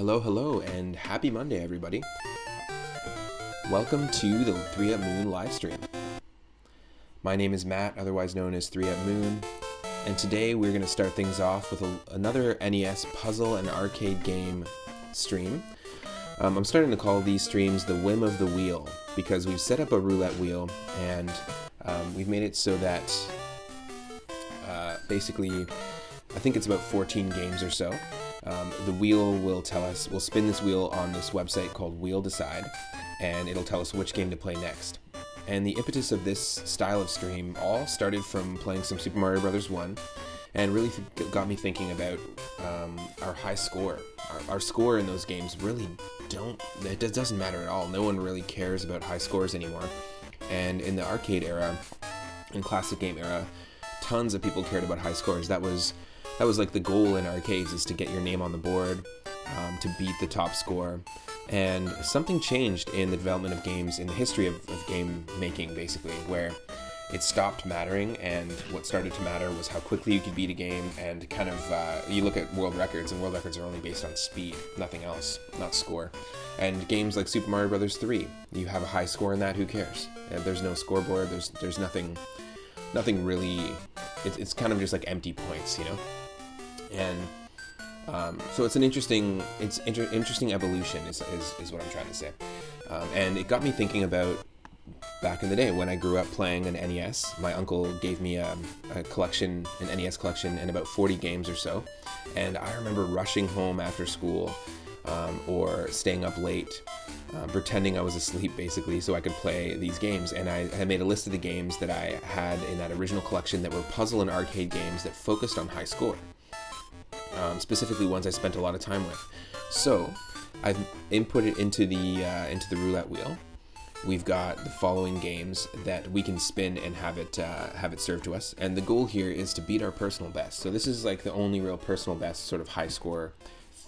Hello, and happy Monday, everybody. Welcome to the 3 Up Moon live stream. My name is Matt, otherwise known as 3 Up Moon, and today we're going to start things off with another NES puzzle and arcade game stream. I'm starting to call these streams the Whim of the Wheel, because we've set up a roulette wheel, and we've made it so that basically, I think it's about 14 games or so. The wheel will tell us, we'll spin this wheel on this website called Wheel Decide, and it'll tell us which game to play next. And the impetus of this style of stream all started from playing some Super Mario Bros. 1, and really got me thinking about our high score. Our score in those games really it doesn't matter at all. No one really cares about high scores anymore. And in the arcade era, in classic game era, tons of people cared about high scores. That was like the goal in arcades, is to get your name on the board, to beat the top score. And something changed in the development of games, in the history of game making, basically, where it stopped mattering, and what started to matter was how quickly you could beat a game, and kind of, you look at world records, and world records are only based on speed, nothing else, not score. And games like Super Mario Bros. 3, you have a high score in that, who cares? There's no scoreboard, there's nothing really, it's kind of just like empty points, you know? And so it's an interesting evolution is what I'm trying to say. And it got me thinking about back in the day when I grew up playing an NES. My uncle gave me a collection, an NES collection, and about 40 games or so. And I remember rushing home after school, or staying up late, pretending I was asleep basically so I could play these games. And I had made a list of the games that I had in that original collection that were puzzle and arcade games that focused on high score. Specifically ones I spent a lot of time with. So I've inputted into the roulette wheel. We've got the following games that we can spin and have it served to us. And the goal here is to beat our personal best. So this is like the only real personal best sort of high score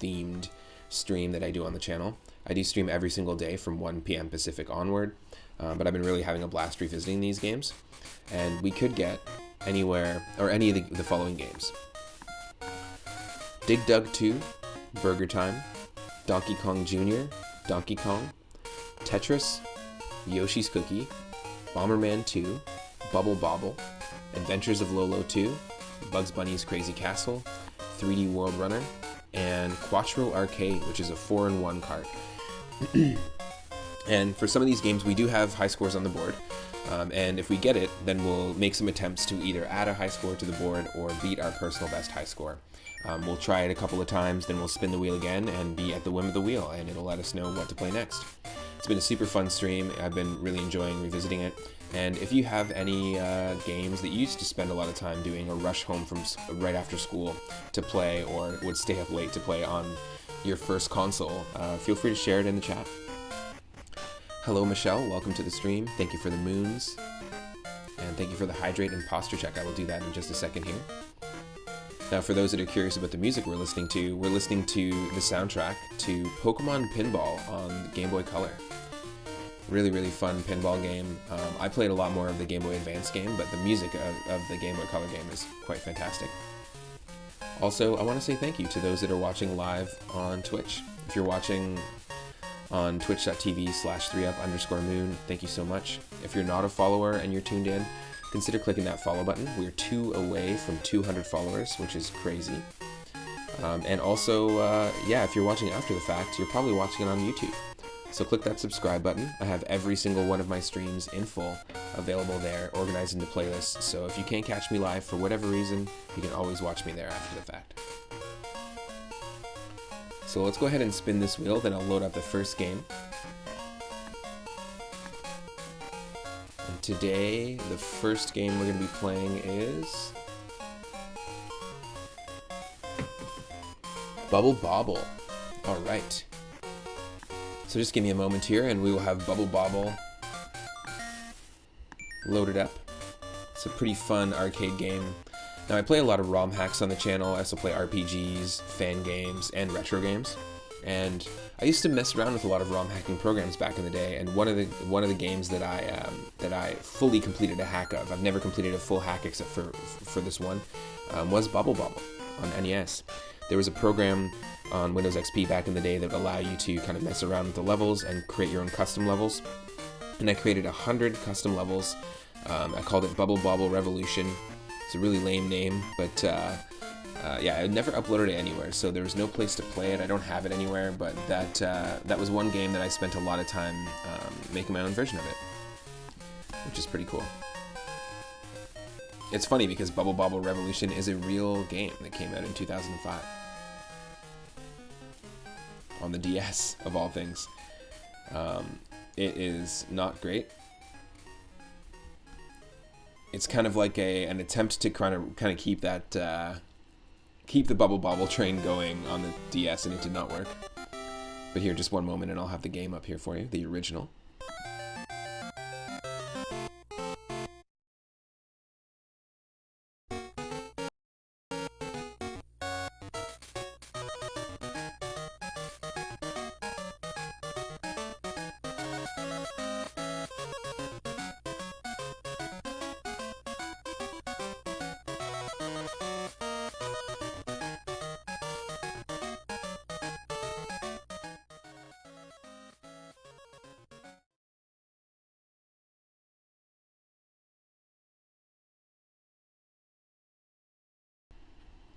themed stream that I do on the channel. I do stream every single day from 1 p.m. Pacific onward. But I've been really having a blast revisiting these games. And we could get anywhere, or any of the following games: Dig Dug 2, Burger Time, Donkey Kong Jr., Donkey Kong, Tetris, Yoshi's Cookie, Bomberman 2, Bubble Bobble, Adventures of Lolo 2, Bugs Bunny's Crazy Castle, 3D World Runner, and Quattro Arcade, which is a 4-in-1 cart. And for some of these games, we do have high scores on the board. And if we get it, then we'll make some attempts to either add a high score to the board or beat our personal best high score. We'll try it a couple of times, then we'll spin the wheel again and be at the whim of the wheel, and it'll let us know what to play next. It's been a super fun stream. I've been really enjoying revisiting it. And if you have any games that you used to spend a lot of time doing, or rush home from right after school to play, or would stay up late to play on your first console, feel free to share it in the chat. Hello, Michelle. Welcome to the stream. Thank you for the moons. And thank you for the hydrate and posture check. I will do that in just a second here. Now, for those that are curious about the music we're listening to the soundtrack to Pokemon Pinball on Game Boy Color. Really, really fun pinball game. I played a lot more of the Game Boy Advance game, but the music of the Game Boy Color game is quite fantastic. Also, I want to say thank you to those that are watching live on Twitch. If you're watching on twitch.tv/3up_moon, thank you so much. If you're not a follower and you're tuned in, consider clicking that follow button. We're 2 away from 200 followers, which is crazy. And also, if you're watching after the fact, you're probably watching it on YouTube. So click that subscribe button. I have every single one of my streams in full available there, organized into playlists. So if you can't catch me live for whatever reason, you can always watch me there after the fact. So let's go ahead and spin this wheel, then I'll load up the first game. And today, the first game we're going to be playing is Bubble Bobble. Alright. So just give me a moment here and we will have Bubble Bobble loaded up. It's a pretty fun arcade game. Now, I play a lot of ROM hacks on the channel. I also play RPGs, fan games, and retro games. And I used to mess around with a lot of ROM hacking programs back in the day. And one of the games that I fully completed a hack of, I've never completed a full hack except for this one, was Bubble Bobble on NES. There was a program on Windows XP back in the day that would allow you to kind of mess around with the levels and create your own custom levels. And I created 100 custom levels. I called it Bubble Bobble Revolution. It's a really lame name, but yeah, I never uploaded it anywhere, so there was no place to play it. I don't have it anywhere, but that was one game that I spent a lot of time making my own version of it, which is pretty cool. It's funny because Bubble Bobble Revolution is a real game that came out in 2005 on the DS, of all things. It is not great. It's kind of like an attempt to kind of keep that keep the Bubble Bobble train going on the DS, and it did not work. But here, just one moment, and I'll have the game up here for you, the original.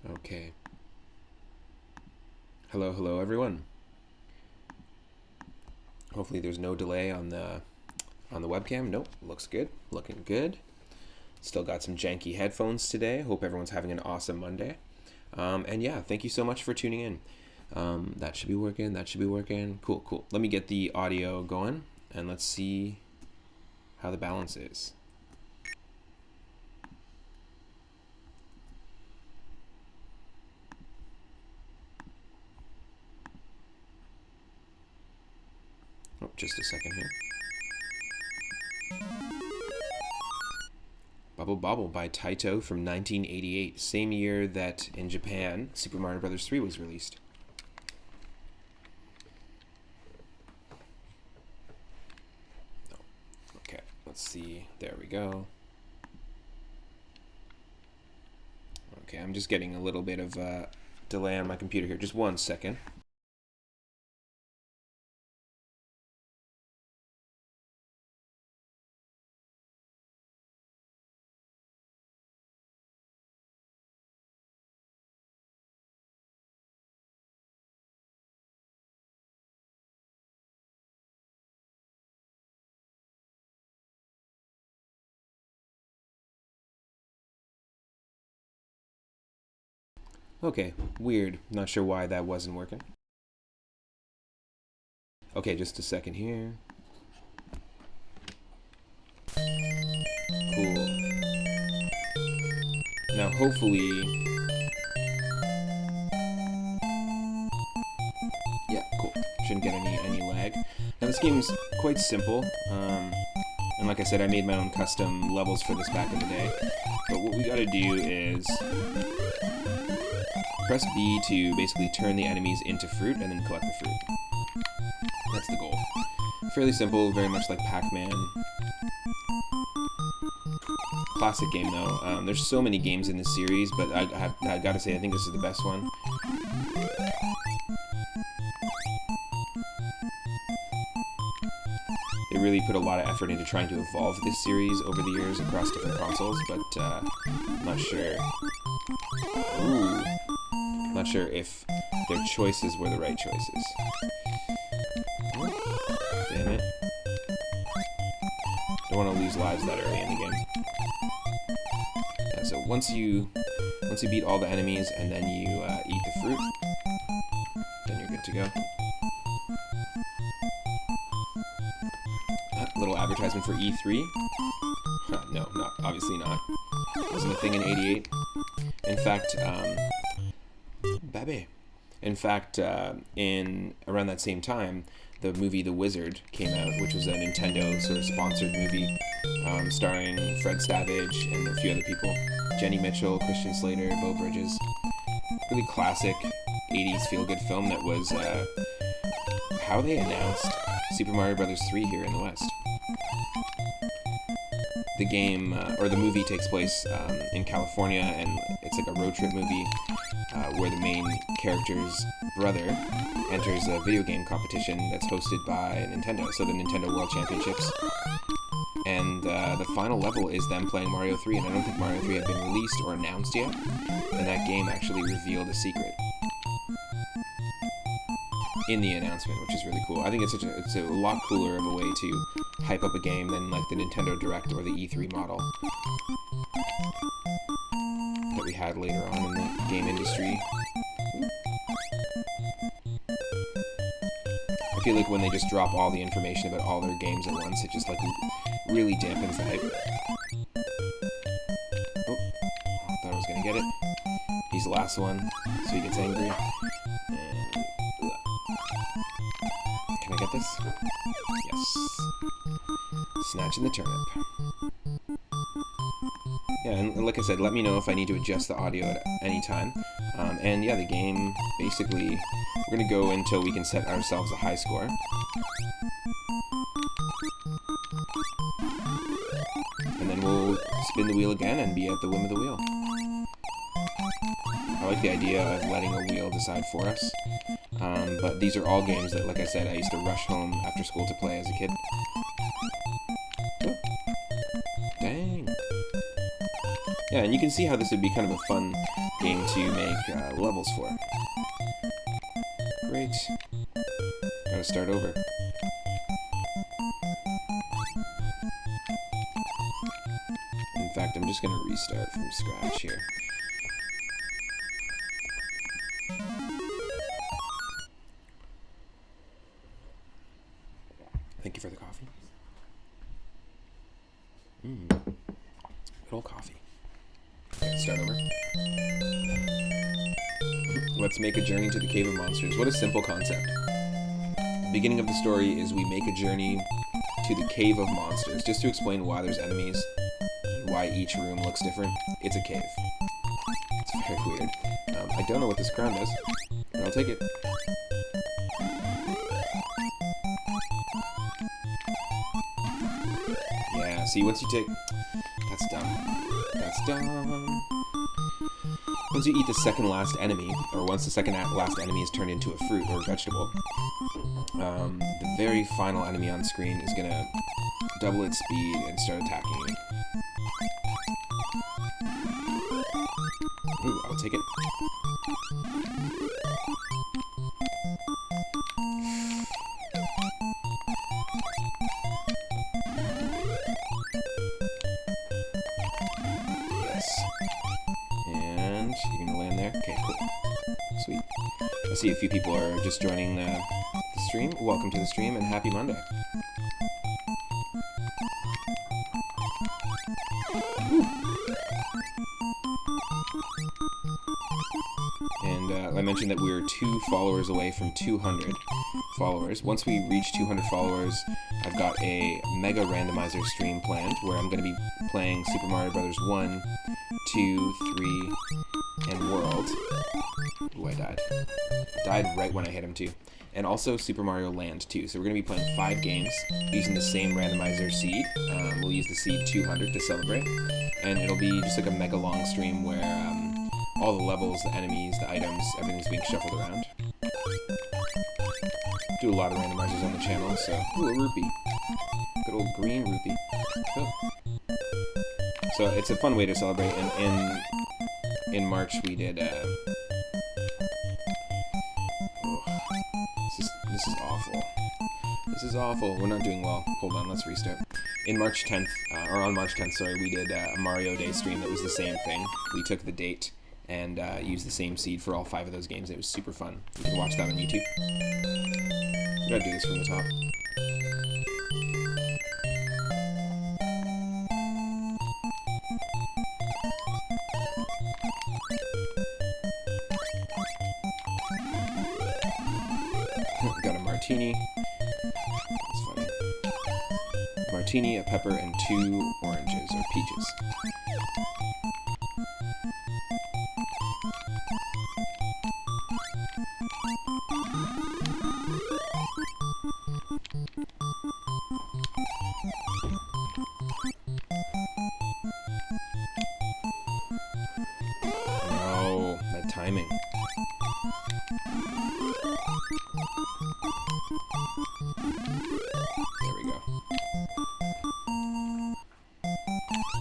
Okay. Hello everyone. Hopefully there's no delay on the webcam. Nope, looks good. Looking good. Still got some janky headphones today. Hope everyone's having an awesome Monday. And yeah, thank you so much for tuning in. That should be working. That should be working. Cool. Let me get the audio going, and let's see how the balance is. Oh, just a second here. Bubble Bobble by Taito from 1988, same year that in Japan Super Mario Bros. 3 was released. Oh, okay, let's see. There we go. Okay, I'm just getting a little bit of delay on my computer here. Just one second. Okay, weird. Not sure why that wasn't working. Okay, just a second here. Cool. Now hopefully... Yeah, cool. Shouldn't get any lag. Now this game's quite simple. And like I said, I made my own custom levels for this back in the day. But what we gotta do is... press B to basically turn the enemies into fruit and then collect the fruit. That's the goal. Fairly simple, very much like Pac-Man. Classic game though. There's so many games in this series, but I gotta say I think this is the best one. They really put a lot of effort into trying to evolve this series over the years across different consoles, but I'm not sure. Ooh. Not sure if their choices were the right choices. Oh, damn it. Don't want to lose lives that early in the game. Yeah, so once you beat all the enemies and then you eat the fruit, then you're good to go. Little advertisement for E3. No, obviously not. Wasn't a thing in '88. In fact, In fact, in around that same time, the movie The Wizard came out, which was a Nintendo sort of sponsored movie starring Fred Savage and a few other people. Jenny Mitchell, Christian Slater, Beau Bridges. Really classic 80s feel-good film that was how they announced Super Mario Bros. 3 here in the West. The game, or the movie takes place in California, and it's like a road trip movie. where the main character's brother enters a video game competition that's hosted by Nintendo, so the Nintendo World Championships. And the final level is them playing Mario 3, and I don't think Mario 3 had been released or announced yet, and that game actually revealed a secret in the announcement, which is really cool. I think it's a lot cooler of a way to hype up a game than like the Nintendo Direct or the E3 model that we had later on in the game industry. I feel like when they just drop all the information about all their games at once, it just like really dampens the hype. Oh, I thought I was gonna get it. He's the last one, so he gets angry. And, can I get this? Yes. Snatching the turnip. Yeah, and like I said, let me know if I need to adjust the audio at any time. And yeah, the game, basically, we're going to go until we can set ourselves a high score. And then we'll spin the wheel again and be at the whim of the wheel. I like the idea of letting a wheel decide for us. But these are all games that, like I said, I used to rush home after school to play as a kid. Oh. Dang. Yeah, and you can see how this would be kind of a fun game to make levels for. Great. Gotta start over. In fact, I'm just gonna restart from scratch here. Thank you for the coffee. Good old coffee. Okay, start over. Let's make a journey to the Cave of Monsters. What a simple concept. The beginning of the story is we make a journey to the Cave of Monsters, just to explain why there's enemies, and why each room looks different. It's a cave. It's very weird. I don't know what this crown does, but I'll take it. Yeah, see, once you take... That's dumb. That's dumb. Once you eat the second last enemy, or once the second last enemy is turned into a fruit or a vegetable, the very final enemy on screen is going to double its speed and start attacking you. Ooh, I'll take it. Yes. And you're gonna land there? Okay, cool. Sweet. I see a few people are just joining the stream. Welcome to the stream and happy Monday. Woo. And I mentioned that we're 2 followers away from 200 followers. Once we reach 200 followers, I've got a mega randomizer stream planned where I'm going to be playing Super Mario Bros. 1, 2, 3, and World. Ooh, I died. Died right when I hit him too. And also Super Mario Land 2. So we're going to be playing 5 games using the same randomizer seed. We'll use the seed 200 to celebrate. And it'll be just like a mega long stream where all the levels, the enemies, the items, everything's being shuffled around. Do a lot of randomizers on the channel, so... Ooh, a rupee. Good old green rupee. Oh. So it's a fun way to celebrate, and in March we did... This is awful. This is awful. We're not doing well. Hold on, let's restart. In March 10th, or on March 10th, sorry, we did a Mario Day stream that was the same thing. We took the date and used the same seed for all 5 of those games. It was super fun. You can watch that on YouTube. We gotta do this from the top. Got a martini. That's funny. Martini, a pepper, and 2 oranges, or peaches. No, that timing. There we go.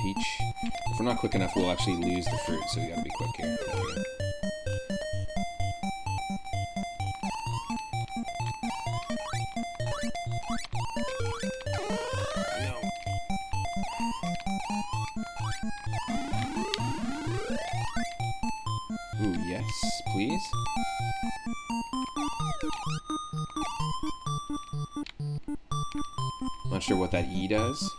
Peach. If we're not quick enough, we'll actually lose the fruit, so we gotta be quick here. There we go. Ooh, yes, please. Not sure what that E does.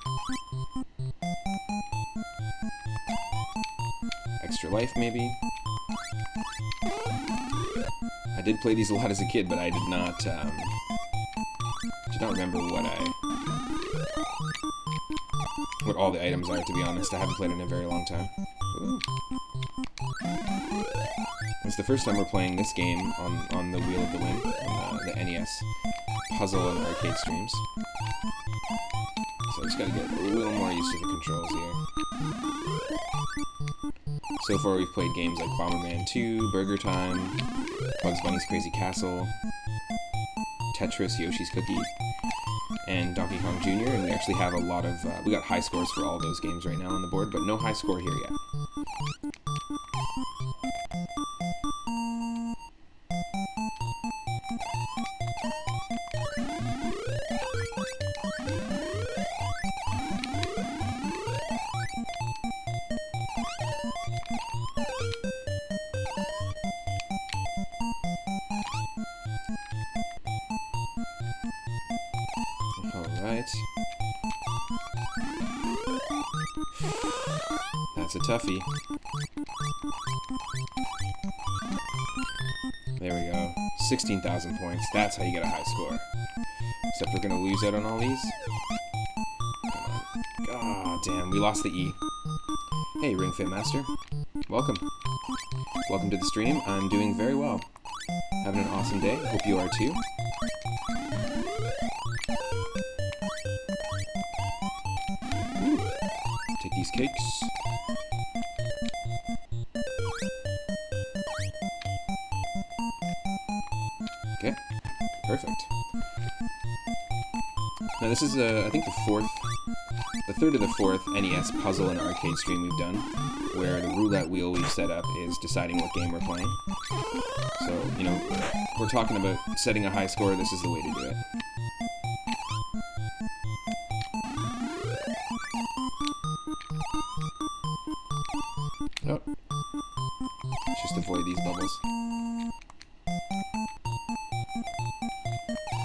Extra life, maybe? I did play these a lot as a kid, but I did not remember what all the items are, to be honest. I haven't played it in a very long time. Ooh. It's the first time we're playing this game on the Wheel of the Whim, on the NES puzzle and arcade streams. So I just gotta get a little more used to the controls here. So far we've played games like Bomberman II, Burger Time, Bugs Bunny's Crazy Castle, Tetris, Yoshi's Cookie, and Donkey Kong Jr., and we actually have a lot of, we got high scores for all those games right now on the board, but no high score here yet. Alright. That's a toughie. There we go. 16,000 points. That's how you get a high score. Except we're gonna lose out on all these. Come on. God damn, we lost the E. Hey, Ring Fit Master. Welcome. Welcome to the stream. I'm doing very well. Having an awesome day. Hope you are too. Ooh. Take these cakes. Okay, perfect. Now this is, I think the third of the fourth NES puzzle and arcade stream we've done, where the roulette wheel we've set up is deciding what game we're playing. So, you know, we're talking about setting a high score, this is the way to do it. Oh. Let's just avoid these bubbles.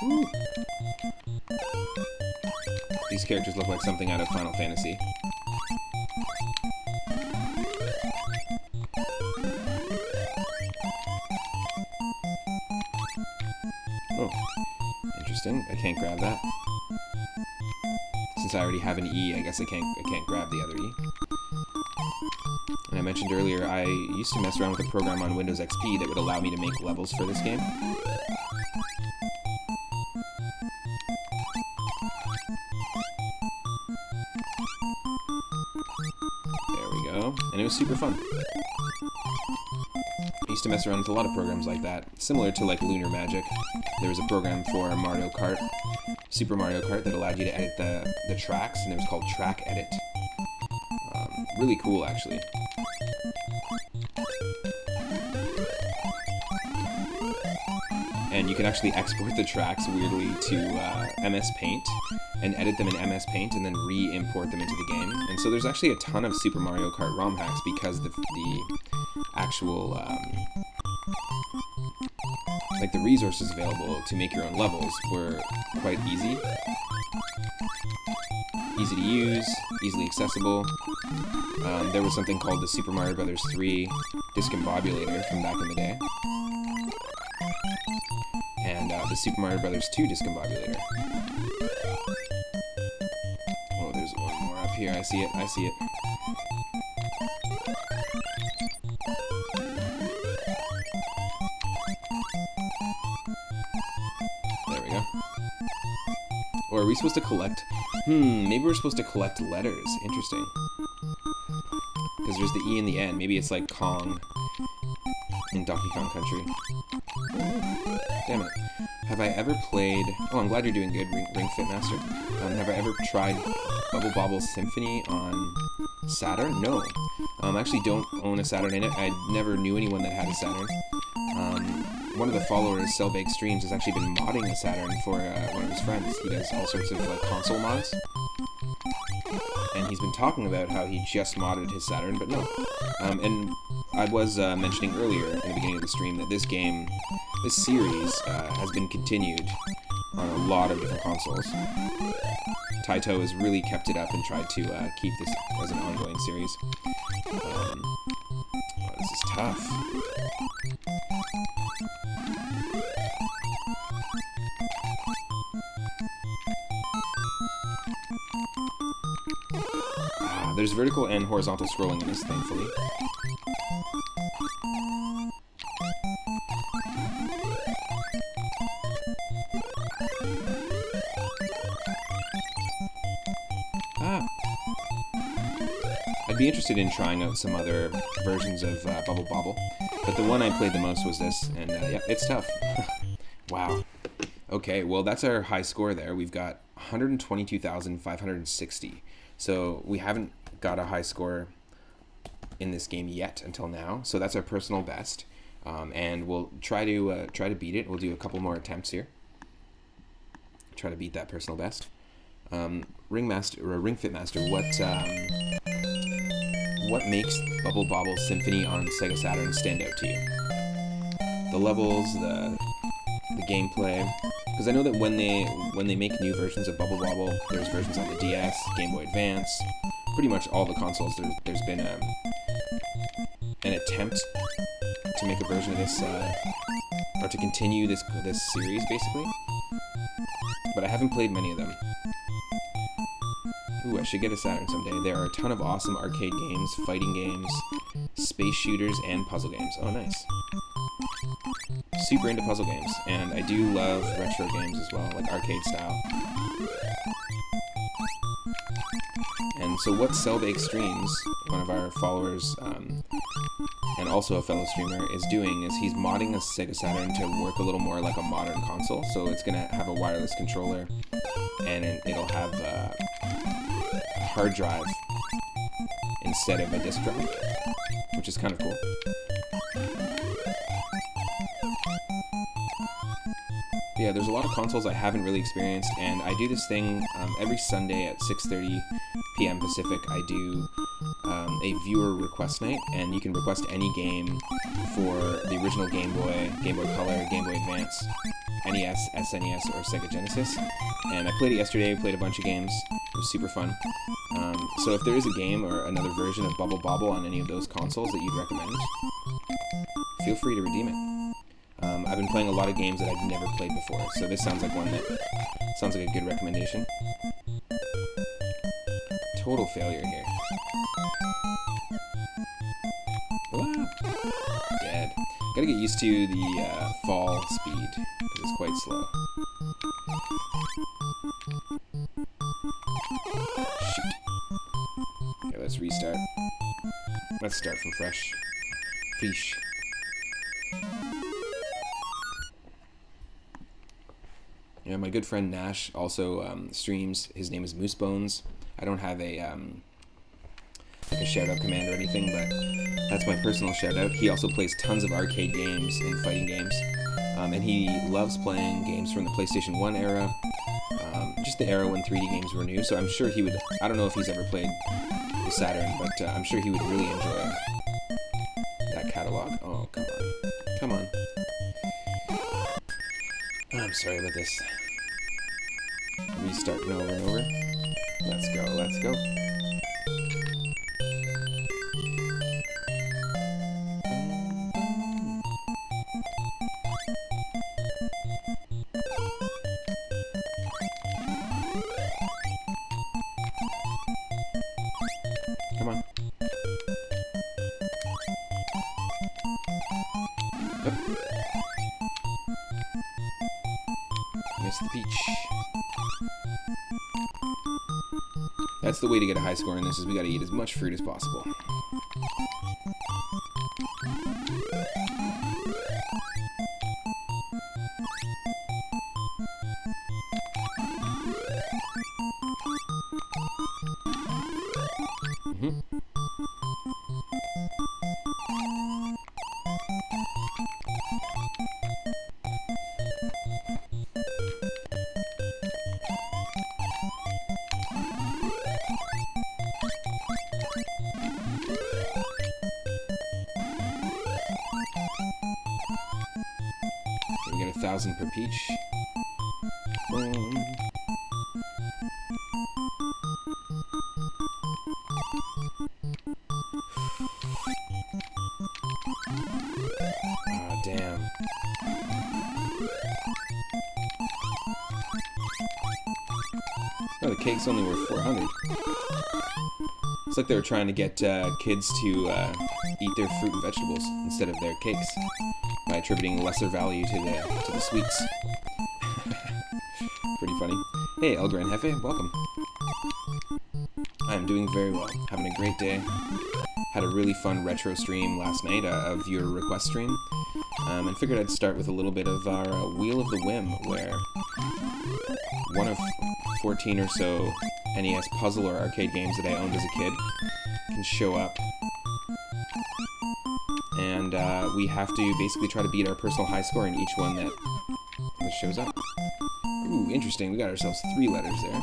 Woo. These characters look like something out of Final Fantasy. Oh, interesting. I can't grab that. Since I already have an E, I guess I can't grab the other E. And I mentioned earlier, I used to mess around with a program on Windows XP that would allow me to make levels for this game. There we go. And it was super fun. I used to mess around with a lot of programs like that, similar to like Lunar Magic. There was a program for Mario Kart, Super Mario Kart, that allowed you to edit the tracks, and it was called Track Edit. Really cool, actually. And you can actually export the tracks, weirdly, to MS Paint, and edit them in MS Paint, and then re-import them into the game. And so there's actually a ton of Super Mario Kart ROM hacks, because the actual, like the resources available to make your own levels were quite easy. Easy to use, easily accessible. There was something called the Super Mario Bros. 3 Discombobulator from back in the day. And the Super Mario Bros. 2 Discombobulator. Oh, there's one more up here. I see it. I see it. There we go. Or are we supposed to collect? Maybe we're supposed to collect letters. Interesting. Because there's the E in the end. Maybe it's like Kong in Donkey Kong Country. Damn it. Have have I ever played... Oh, I'm glad you're doing good, Ring Fit Master. Have I ever tried Bubble Bobble Symphony on Saturn? No. I actually don't own a Saturn in it. I never knew anyone that had a Saturn. One of the followers, Cellbake Streams, has actually been modding a Saturn for one of his friends. He does all sorts of console mods. And he's been talking about how he just modded his Saturn, but no. And I was mentioning earlier in the beginning of the stream that this game, this series, has been continued on a lot of different consoles. Taito has really kept it up and tried to keep this as an ongoing series. Oh, this is tough. There's vertical and horizontal scrolling in this, thankfully. I'd be interested in trying out some other versions of Bubble Bobble, but the one I played the most was this, and yeah, it's tough. Wow. Okay, well that's our high score there. We've got 122,560. So we haven't got a high score in this game yet until now. So that's our personal best, and we'll try to beat it. We'll do a couple more attempts here. Try to beat that personal best. Ring Fit Master, what makes Bubble Bobble Symphony on Sega Saturn stand out to you? The levels, the gameplay. Because I know that when they make new versions of Bubble Bobble, there's versions on the DS, Game Boy Advance, pretty much all the consoles. There's been an attempt to make a version of this, or to continue this series, basically. But I haven't played many of them. Ooh, I should get a Saturn someday. There are a ton of awesome arcade games, fighting games, space shooters, and puzzle games. Oh, nice. Super into puzzle games, and I do love retro games as well, like arcade style. And so what Cellbake Streams, one of our followers, and also a fellow streamer, is doing is he's modding a Sega Saturn to work a little more like a modern console. So it's going to have a wireless controller, and it'll have a hard drive instead of a disk drive, which is kind of cool. Yeah, there's a lot of consoles I haven't really experienced, and I do this thing every Sunday at 6:30 p.m. Pacific. I do a viewer request night, and you can request any game for the original Game Boy, Game Boy Color, Game Boy Advance, NES, SNES, or Sega Genesis. And I played it yesterday, played a bunch of games. It was super fun. So if there is a game or another version of Bubble Bobble on any of those consoles that you'd recommend, feel free to redeem it. I've been playing a lot of games that I've never played before, so this sounds like one that sounds like a good recommendation. Total failure here. Ah, dead. Gotta get used to the fall speed, because it's quite slow. Shoot. Okay, let's restart. Let's start from fresh. Fresh. Yeah, my good friend Nash also streams. His name is Moosebones. I don't have a shout-out command or anything, but that's my personal shout-out. He also plays tons of arcade games and fighting games, and he loves playing games from the PlayStation 1 era, just the era when 3D games were new, so I'm sure he would... I don't know if he's ever played the Saturn, but I'm sure he would really enjoy that catalog. Oh, come on. Come on. I'm sorry about this. Restarting over and over. Let's go, let's go. Come on. Up. Missed the peach. That's the way to get a high score in this, is we gotta eat as much fruit as possible. Mm-hmm. We get 1,000 per peach. Boom. Ah, damn. Oh, the cake's only worth 400. It's like they were trying to get kids to eat their fruit and vegetables instead of their cakes by attributing lesser value to the sweets. Pretty funny. Hey, El Gran Jefe, welcome. I'm doing very well. Having a great day. Had a really fun retro stream last night, a viewer request stream, and figured I'd start with a little bit of our Wheel of the Whim, where one of 14 or so NES puzzle or arcade games that I owned as a kid can show up. And we have to basically try to beat our personal high score in each one that shows up. Ooh, interesting. We got ourselves 3 letters there.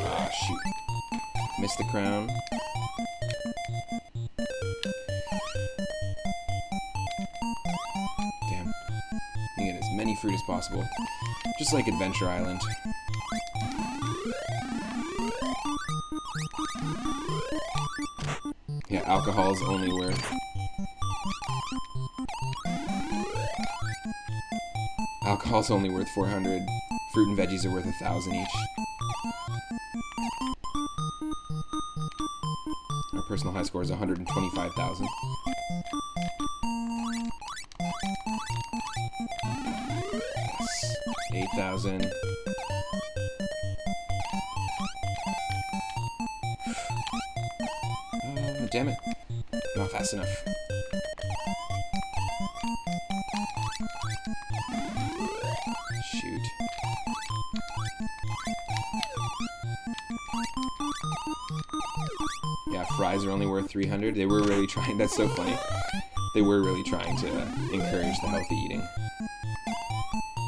Ah, shoot. Missed the crown. Damn. You get as many fruit as possible. Just like Adventure Island. Yeah, alcohol is only worth... Alcohol's only worth 400. Fruit and veggies are worth 1,000 each. Our personal high score is 125,000. Yes. 8,000. Oh, damn it. Not fast enough. Shoot. Yeah, fries are only worth 300. They were really trying. That's so funny. They were really trying to encourage the healthy eating.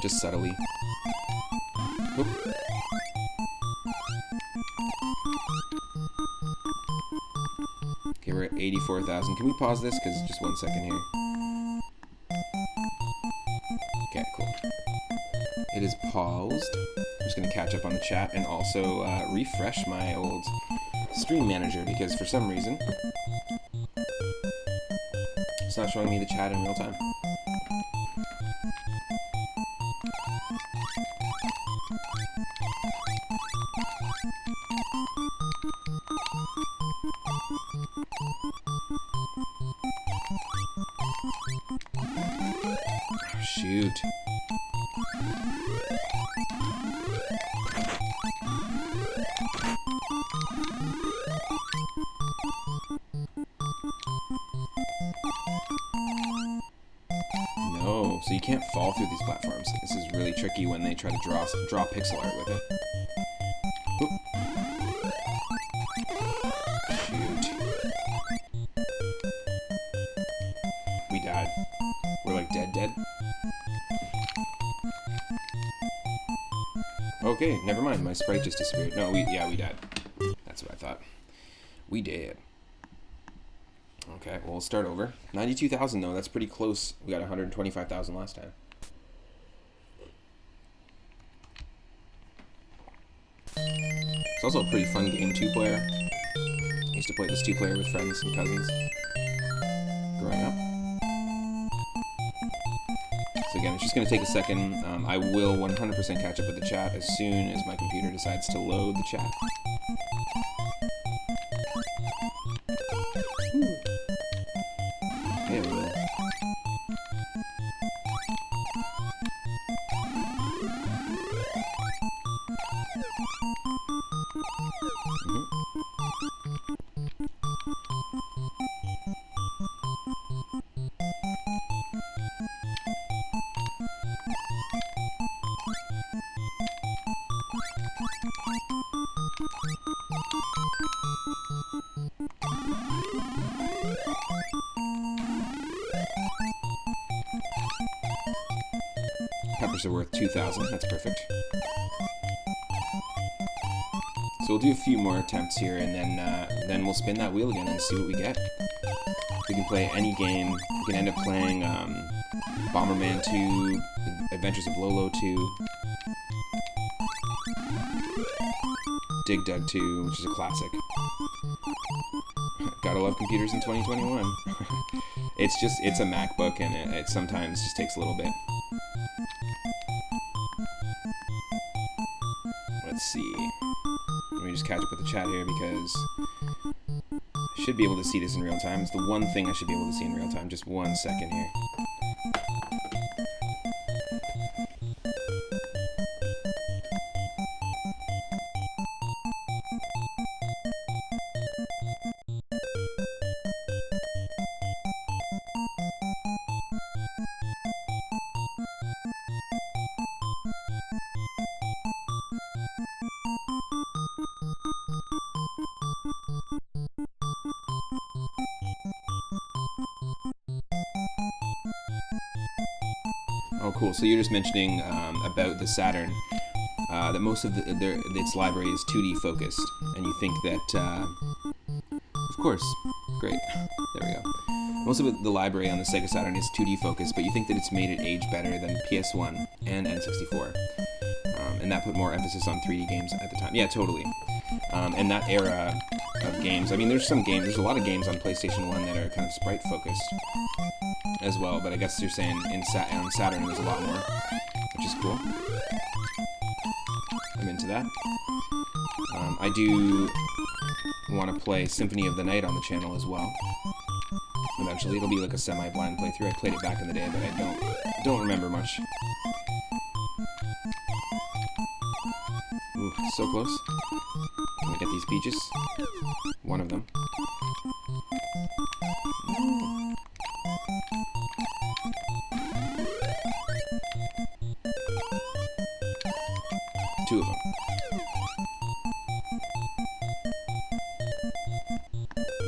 Just subtly. Oop. Okay, we're at 84,000. Can we pause this? Because just 1 second here. Okay, cool. It is paused. I'm just going to catch up on the chat and also refresh my old stream manager because for some reason it's not showing me the chat in real time. Oh, shoot. No, so you can't fall through these platforms. This is really tricky when they try to draw pixel art with it. Oop. Shoot. We died. We're like dead. Okay, never mind. My sprite just disappeared. No, we died. That's what I thought. We did. Okay, well, we'll start over. 92,000 though, that's pretty close. We got 125,000 last time. It's also a pretty fun game, 2-player. I used to play this 2-player with friends and cousins growing up. So again, it's just going to take a second. I will 100% catch up with the chat as soon as my computer decides to load the chat. Yeah, we will. are worth 2,000. That's perfect. So we'll do a few more attempts here, and then we'll spin that wheel again and see what we get. We can play any game. We can end up playing Bomberman 2, Adventures of Lolo 2, Dig Dug 2, which is a classic. Gotta love computers in 2021. It's a MacBook, and it sometimes just takes a little bit. Let's see. Let me just catch up with the chat here, because I should be able to see this in real time. It's the one thing I should be able to see in real time. Just 1 second here. Oh, cool. So you're just mentioning about the Saturn, that most of its library is 2D focused, and you think that, of course, great, there we go. Most of the library on the Sega Saturn is 2D focused, but you think that it's made it age better than PS1 and N64, and that put more emphasis on 3D games at the time. Yeah, totally. And that era of games, I mean, there's a lot of games on PlayStation 1 that are kind of sprite focused as well, but I guess you're saying on Saturn there's a lot more, which is cool. I'm into that. I do want to play Symphony of the Night on the channel as well. Eventually, it'll be like a semi-blind playthrough. I played it back in the day, but I don't remember much. Ooh, so close. Can we get these peaches? One of them. Two of them.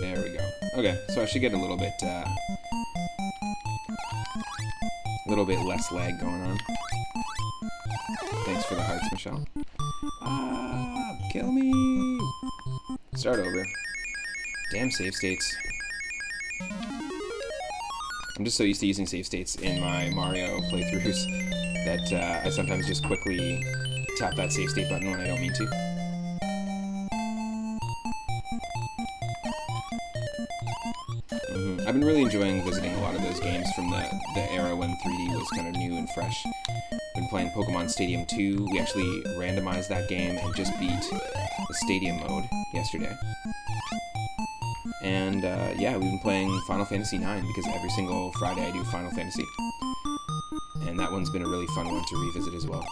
There we go. Okay, so I should get a little bit less lag going on. Thanks for the hearts, Michelle. Ah, kill me! Start over. Damn save states. I'm just so used to using save states in my Mario playthroughs that I sometimes just quickly tap that save state button when I don't mean to. I've been really enjoying visiting a lot of those games from the era when 3D was kind of new and fresh. Been playing Pokemon Stadium 2. We actually randomized that game and just beat the Stadium mode yesterday. And yeah, we've been playing Final Fantasy IX because every single Friday I do Final Fantasy. And that one's been a really fun one to revisit as well.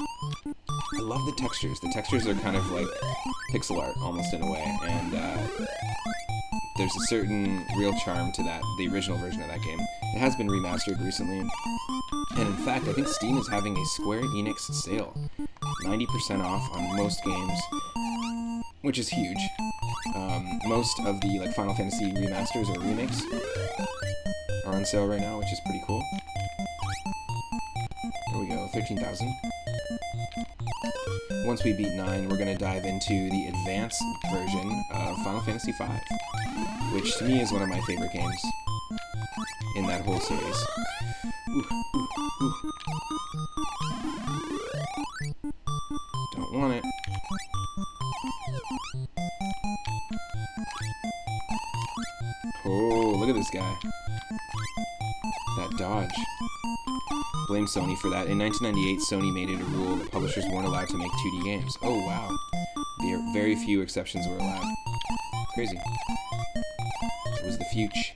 I love the textures. The textures are kind of like pixel art almost in a way, and there's a certain real charm to that, the original version of that game. It has been remastered recently, and in fact, I think Steam is having a Square Enix sale. 90% off on most games, which is huge. Most of the like Final Fantasy remasters or remakes are on sale right now, which is pretty cool. There we go, 13,000. Once we beat 9, we're going to dive into the advanced version of Final Fantasy V, which to me is one of my favorite games in that whole series. Ooh, ooh, ooh. Don't want it. Oh, look at this guy. That dodge. Blame Sony for that. In 1998, Sony made it a rule that publishers weren't allowed to make 2D games. Oh, wow. Very few exceptions were allowed. Crazy. It was the future.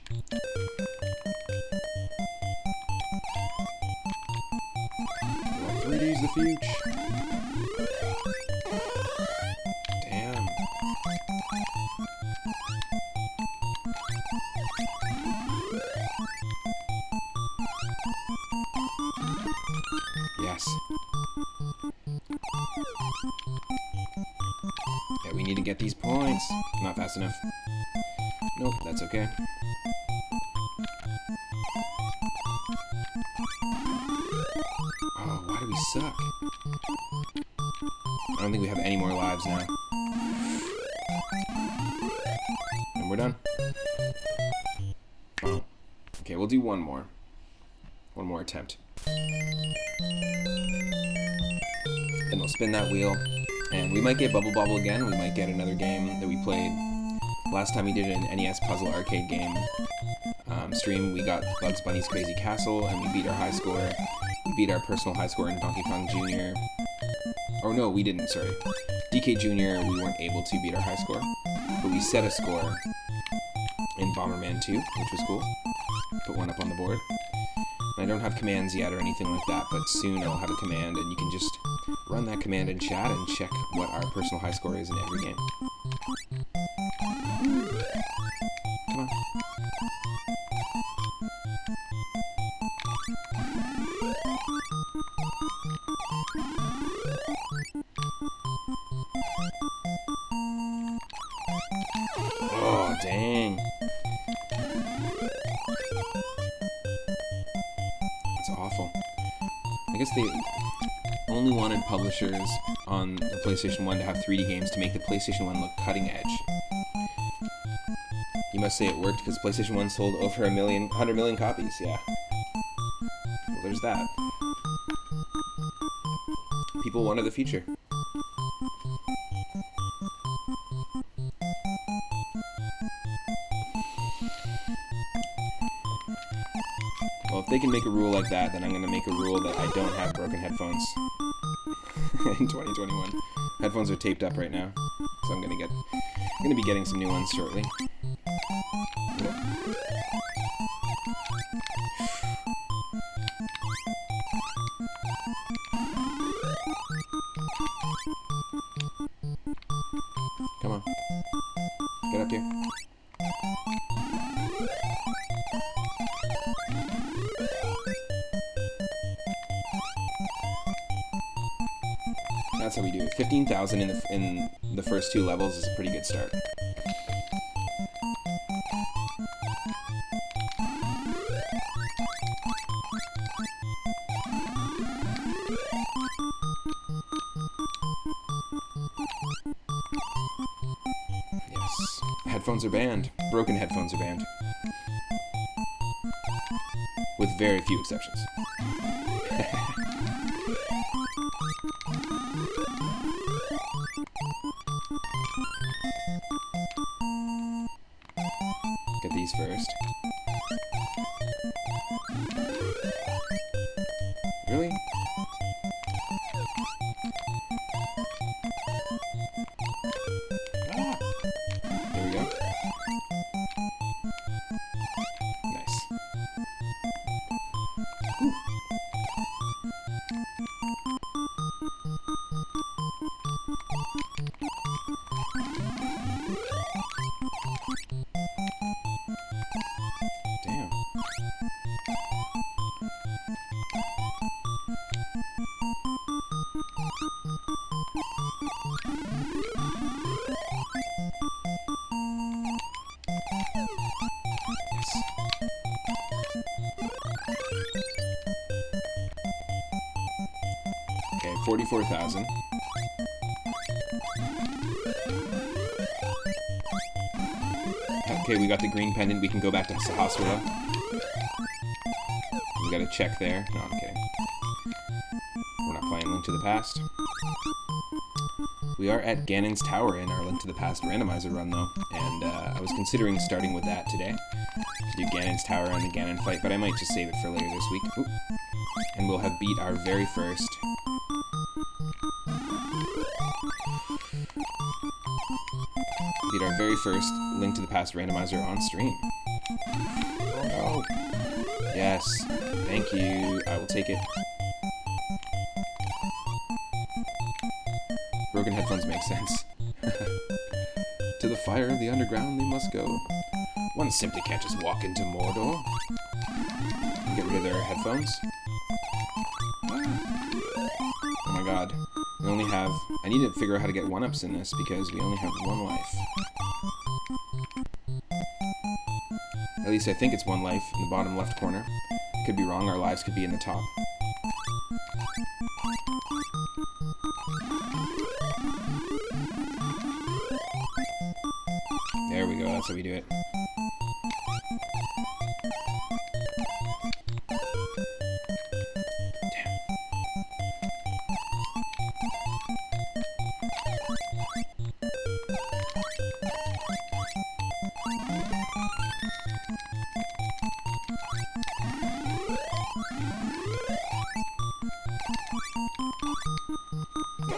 Well, 3D's the future. Damn. Yes. Yeah, we need to get these points. Not fast enough. Nope, that's okay. Oh, why do we suck? I don't think we have any more lives now. And we're done. Oh. Okay, we'll do one more. One more attempt. And we'll spin that wheel. And we might get Bubble Bobble again. We might get another game that we played. Last time we did an NES puzzle arcade game stream, we got Bugs Bunny's Crazy Castle, and we beat our high score. We beat our personal high score in Donkey Kong Jr. Oh no, we didn't, sorry. DK Jr., we weren't able to beat our high score. But we set a score in Bomberman II, which was cool. Put one up on the board. And I don't have commands yet or anything like that, but soon I'll have a command, and you can just run that command in chat and check what our personal high score is in every game. Come on. Oh, dang. That's awful. I guess they only wanted publishers on the PlayStation 1 to have 3D games to make the PlayStation 1 look cutting edge. You must say it worked because PlayStation 1 sold over 100 million copies, yeah. Well, there's that. People wanted the future. Well, if they can make a rule like that, then I'm going to make a rule that I don't have broken headphones in 2021. Headphones are taped up right now, so I'm going to be getting some new ones shortly. Come on. Get up here. That's how we do it. 15,000 in the first two levels is a pretty good start. Yes. Headphones are banned. Broken headphones are banned. With very few exceptions. Get these first. Really? Ah. There we go. Nice. Ooh. Damn. Yes. Okay, 44,000. Okay, we got the green pendant. We can go back to the hospital. We got a check there. No, I'm kidding. We're not playing Link to the Past. We are at Ganon's Tower in our Link to the Past randomizer run, though, and I was considering starting with that today, to do Ganon's Tower and the Ganon fight, but I might just save it for later this week. Ooh. And we'll have beat our very first... Link to the Past randomizer on stream. Oh no. Yes. Thank you. I will take it. Broken headphones make sense. To the fire of the underground they must go. One simply can't just walk into Mordor. Get rid of their headphones. Oh my god. We only have... I need to figure out how to get 1-ups in this because we only have 1 life. At least I think it's 1 life in the bottom left corner. Could be wrong, our lives could be in the top. how we do it.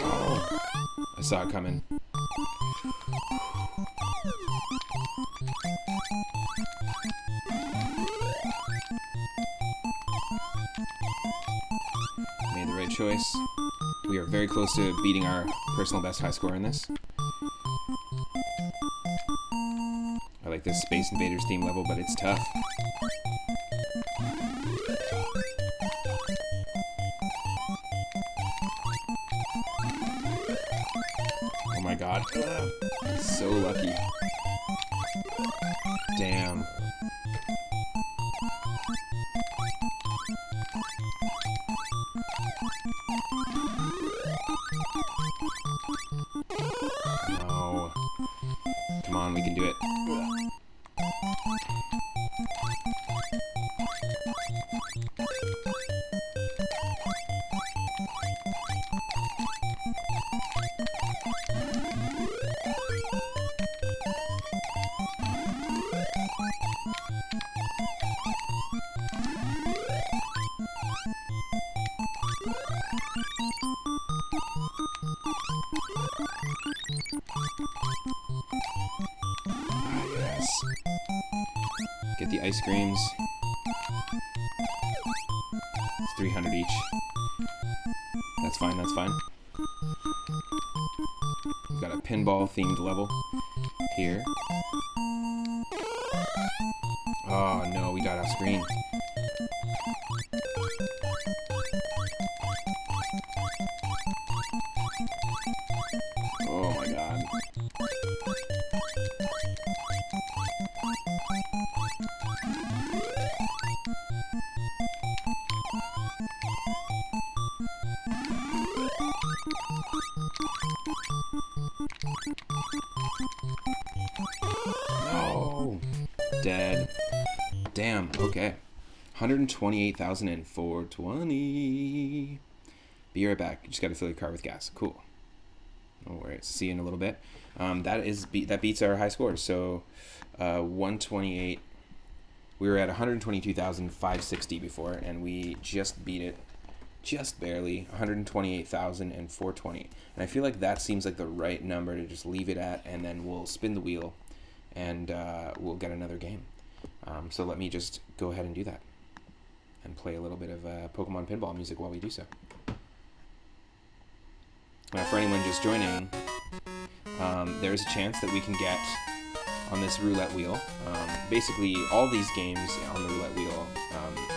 Oh, I saw it coming. Made the right choice. We are very close to beating our personal best high score in this. I like this Space Invaders theme level, but it's tough. Oh my god. So lucky. Damn. No. Come on, we can do it. Yes. Get the ice creams. It's 300 each. That's fine, that's fine. We've got a pinball themed level here. Oh no, we got off screen. Oh my god. No! Dead. Damn, okay. 128,420. Be right back. You just gotta fill your car with gas. Cool. No worries. See you in a little bit. That beats our high scores. So 128. We were at 122,560 before, and we just beat it, just barely, 128,420. And I feel like that seems like the right number to just leave it at, and then we'll spin the wheel, and we'll get another game. So let me just go ahead and do that, and play a little bit of Pokemon pinball music while we do so. Now, for anyone just joining, there's a chance that we can get on this roulette wheel. Basically, all these games on the roulette wheel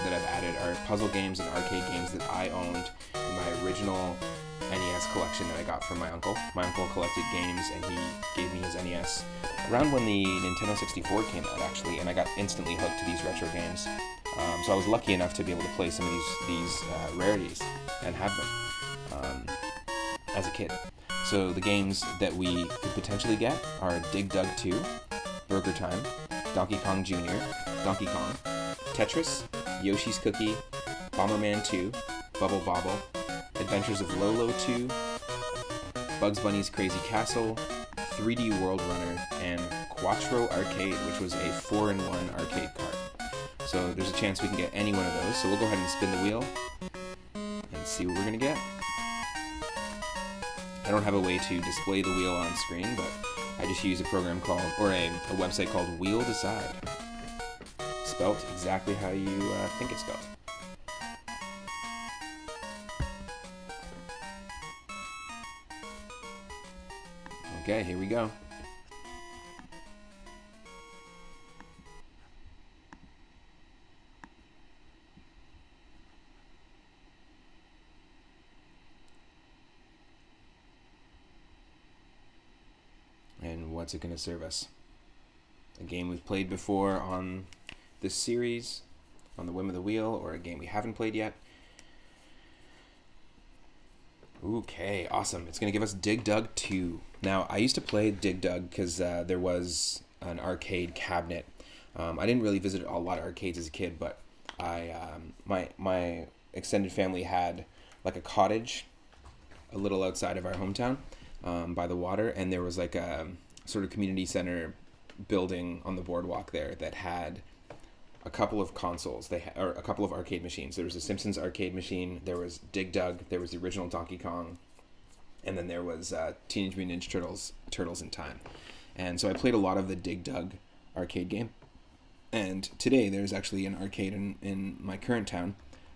that I've added are puzzle games and arcade games that I owned in my original NES collection that I got from my uncle. My uncle collected games, and he gave me his NES around when the Nintendo 64 came out, actually, and I got instantly hooked to these retro games. So I was lucky enough to be able to play some of these rarities and have them as a kid. So the games that we could potentially get are Dig Dug 2, Burger Time, Donkey Kong Jr., Donkey Kong, Tetris, Yoshi's Cookie, Bomberman 2, Bubble Bobble, Adventures of Lolo 2, Bugs Bunny's Crazy Castle, 3D World Runner, and Quattro Arcade, which was a 4-in-1 arcade cart. So there's a chance we can get any one of those. So we'll go ahead and spin the wheel and see what we're going to get. I don't have a way to display the wheel on screen, but I just use a program called, or a website called Wheel Decide. Spelt exactly how you think it's spelled. Okay, here we go. And what's it going to serve us? A game we've played before on this series, on the Whim of the Wheel, or a game we haven't played yet? Okay, awesome. It's going to give us Dig Dug 2. Now, I used to play Dig Dug because there was an arcade cabinet. I didn't really visit a lot of arcades as a kid, but my extended family had like a cottage a little outside of our hometown, by the water, and there was like a sort of community center building on the boardwalk there that had a couple of consoles. Or a couple of arcade machines. There was a Simpsons arcade machine. There was Dig Dug. There was the original Donkey Kong, and then there was Teenage Mutant Ninja Turtles in Time. And so I played a lot of the Dig Dug arcade game. And today there's actually an arcade in my current town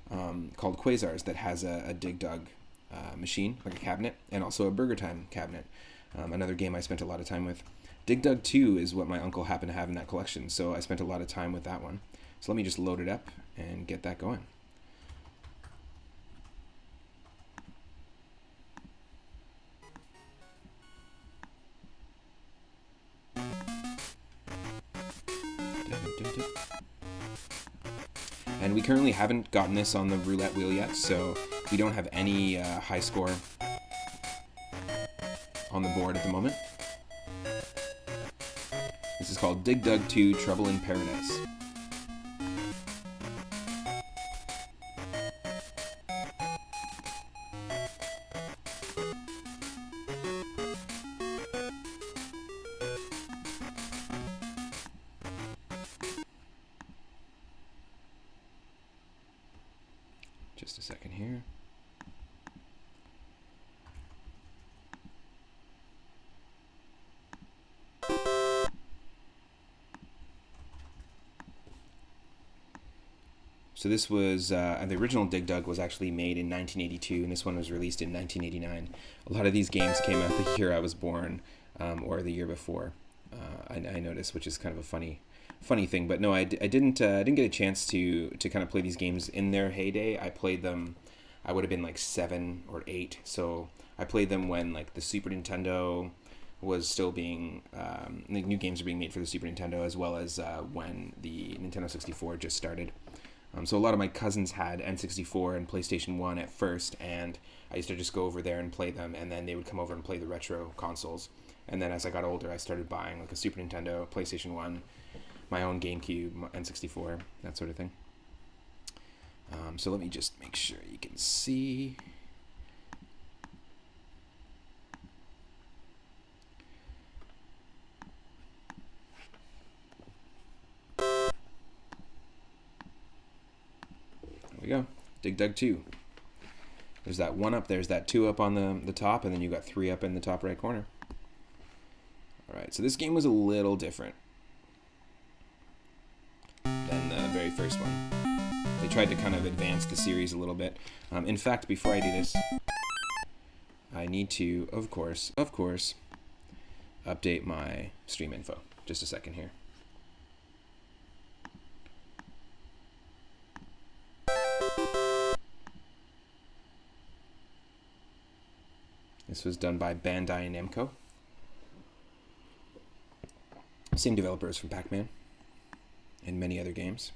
called Quasars that has a Dig Dug machine, like a cabinet, and also a Burger Time cabinet. Another game I spent a lot of time with. Dig Dug 2 is what my uncle happened to have in that collection, so I spent a lot of time with that one. So let me just load it up and get that going. And we currently haven't gotten this on the roulette wheel yet, so we don't have any high score on the board at the moment. This is called Dig Dug 2 Trouble in Paradise. Just a second here. So this was, the original Dig Dug was actually made in 1982, and this one was released in 1989. A lot of these games came out the year I was born, or the year before. I noticed, which is kind of a funny thing. But no, I didn't get a chance to kind of play these games in their heyday. I played them, I would have been like 7 or 8. So I played them when like the Super Nintendo was still being, like new games were being made for the Super Nintendo, as well as when the Nintendo 64 just started. So a lot of my cousins had N64 and PlayStation 1 at first, and I used to just go over there and play them, and then they would come over and play the retro consoles. And then as I got older, I started buying like a Super Nintendo, PlayStation 1, my own GameCube, N64, that sort of thing. So let me just make sure you can see. There we go. Dig Dug 2. There's that 1 up, there's that 2 up on the top, and then you got 3 up in the top right corner. Alright, so this game was a little different than the very first one. They tried to kind of advance the series a little bit. In fact, before I do this, I need to, of course, update my stream info. Just a second here. This was done by Bandai Namco. Same developers from Pac-Man and many other games.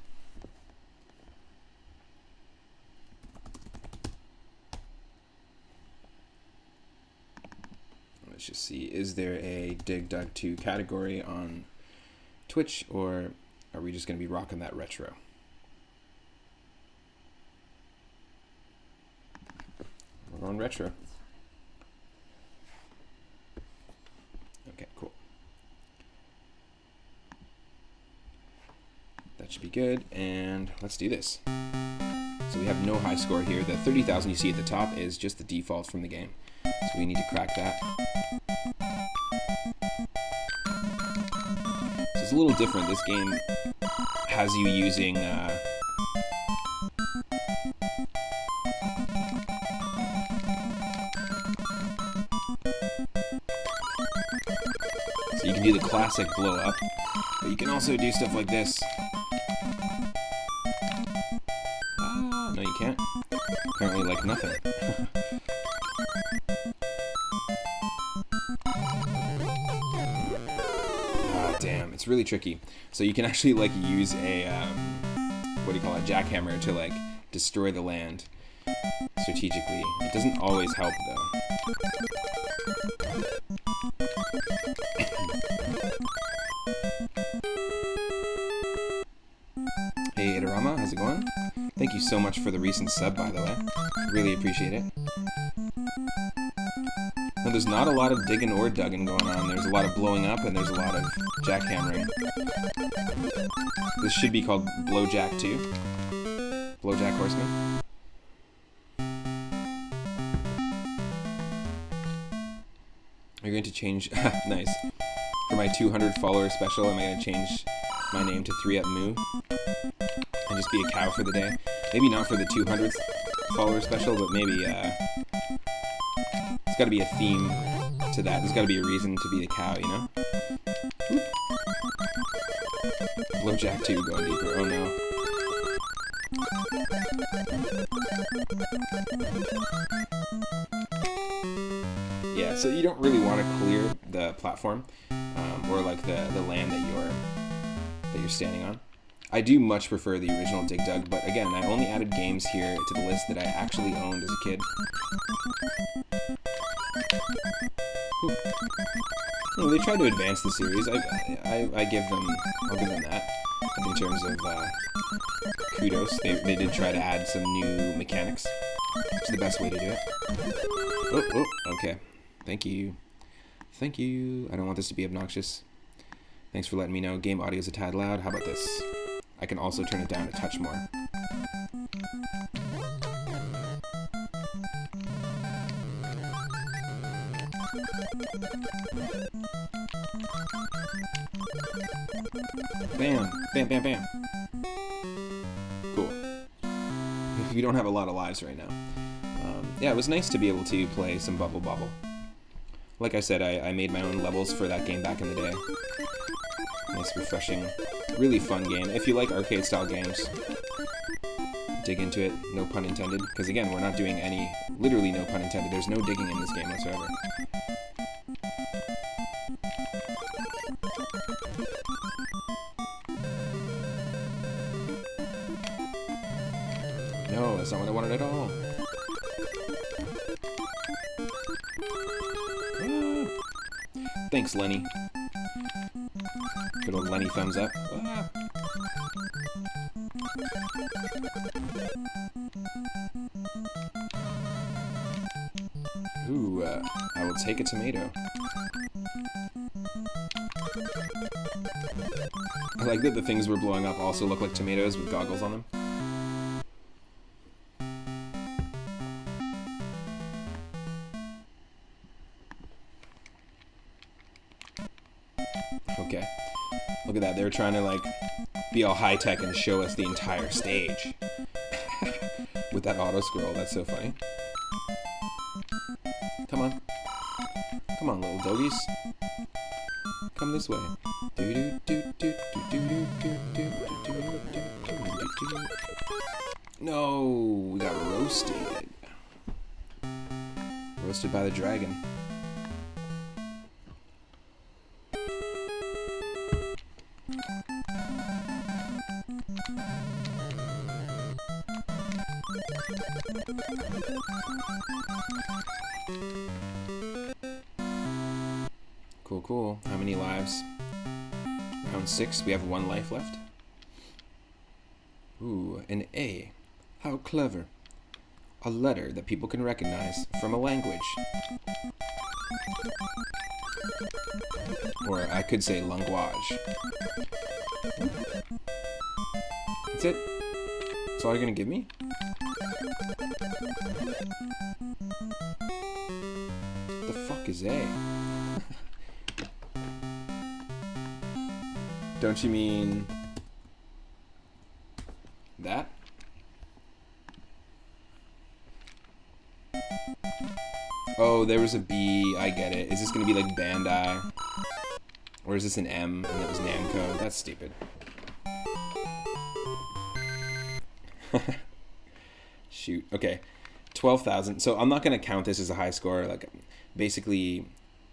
Let's just see, is there a Dig Dug 2 category on Twitch, or are we just going to be rocking that retro? We're on retro. Okay, cool. That should be good, and let's do this. So we have no high score here. The 30,000 you see at the top is just the default from the game. So we need to crack that. So it's a little different. This game has you using so you can do the classic blow up, but you can also do stuff like this. No, you can't. Apparently, like nothing. Damn, it's really tricky. So you can actually like use a what do you call it, jackhammer to like destroy the land strategically. It doesn't always help though. so much for the recent sub, by the way. Really appreciate it. Now, there's not a lot of digging or dugging going on. There's a lot of blowing up, and there's a lot of jackhammering. This should be called Blowjack 2. Blowjack Horseman. You're going to change... Nice. For my 200 follower special, am I going to change my name to 3up Moo? And just be a cow for the day? Maybe not for the 200th follower special, but maybe, it's got to be a theme to that. There's got to be a reason to be the cow, you know? Whoop. Blowjack 2 going deeper. Oh no. Yeah, so you don't really want to clear the platform, or like the land that you're standing on. I do much prefer the original Dig Dug, but again, I only added games here to the list that I actually owned as a kid. Well, they tried to advance the series. I'll give them that in terms of kudos. They did try to add some new mechanics. It's the best way to do it. Oh, okay. Thank you. Thank you. I don't want this to be obnoxious. Thanks for letting me know. Game audio is a tad loud. How about this? I can also turn it down a touch more. Bam! Bam, bam, bam. Cool. We don't have a lot of lives right now. Yeah, it was nice to be able to play some Bubble Bobble. Like I said, I made my own levels for that game back in the day. Nice, refreshing, really fun game. If you like arcade-style games, dig into it, no pun intended. Because again, we're not doing any, literally no pun intended, there's no digging in this game whatsoever. No, that's not what I wanted at all. Thanks, Lenny. Good old Lenny thumbs up. Ah. Ooh, I will take a tomato. I like that the things we're blowing up also look like tomatoes with goggles on them. Okay. Look at that. They were trying to, like, be all high-tech and show us the entire stage. With that auto-scroll. That's so funny. Come on. Come on, little doggies. Come this way. No, we got roasted. Roasted by the dragon. Cool, cool. How many lives? Round 6. We have 1 life left. Ooh, an A. How clever. A letter that people can recognize from a language. Or I could say language. That's it? That's all you're gonna give me? What the fuck is A? Don't you mean that? Oh, there was a B. I get it. Is this gonna be like Bandai? Or is this an M and it was Namco? That's stupid. Shoot. Okay. 12,000. So I'm not going to count this as a high score. Like, basically,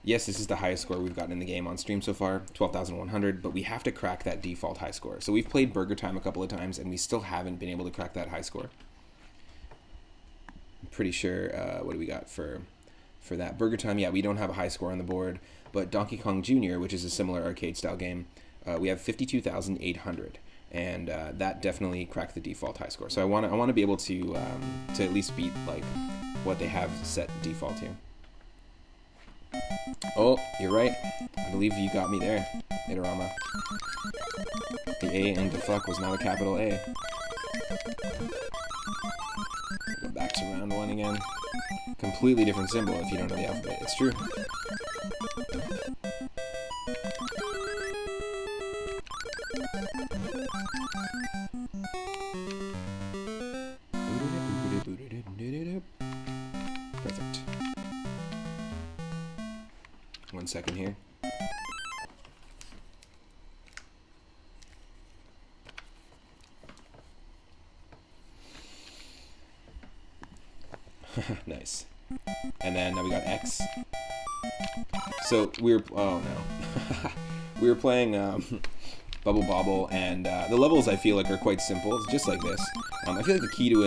yes, this is the highest score we've gotten in the game on stream so far, 12,100, but we have to crack that default high score. So we've played Burger Time a couple of times, and we still haven't been able to crack that high score. I'm pretty sure, what do we got for that? Burger Time, yeah, we don't have a high score on the board, but Donkey Kong Jr., which is a similar arcade-style game, we have 52,800. and that definitely cracked the default high score. So I want to be able to at least beat like what they have set default here. Oh, you're right. I believe you got me there, Itarama. The A in deflect was not a capital A. Go back to round 1 again. Completely different symbol if you don't know the alphabet. It's true. Perfect. 1 second here. Nice. And then now we got X. So we were, oh no. We were playing Bubble Bobble, and the levels I feel like are quite simple. It's just like this. I feel like the key to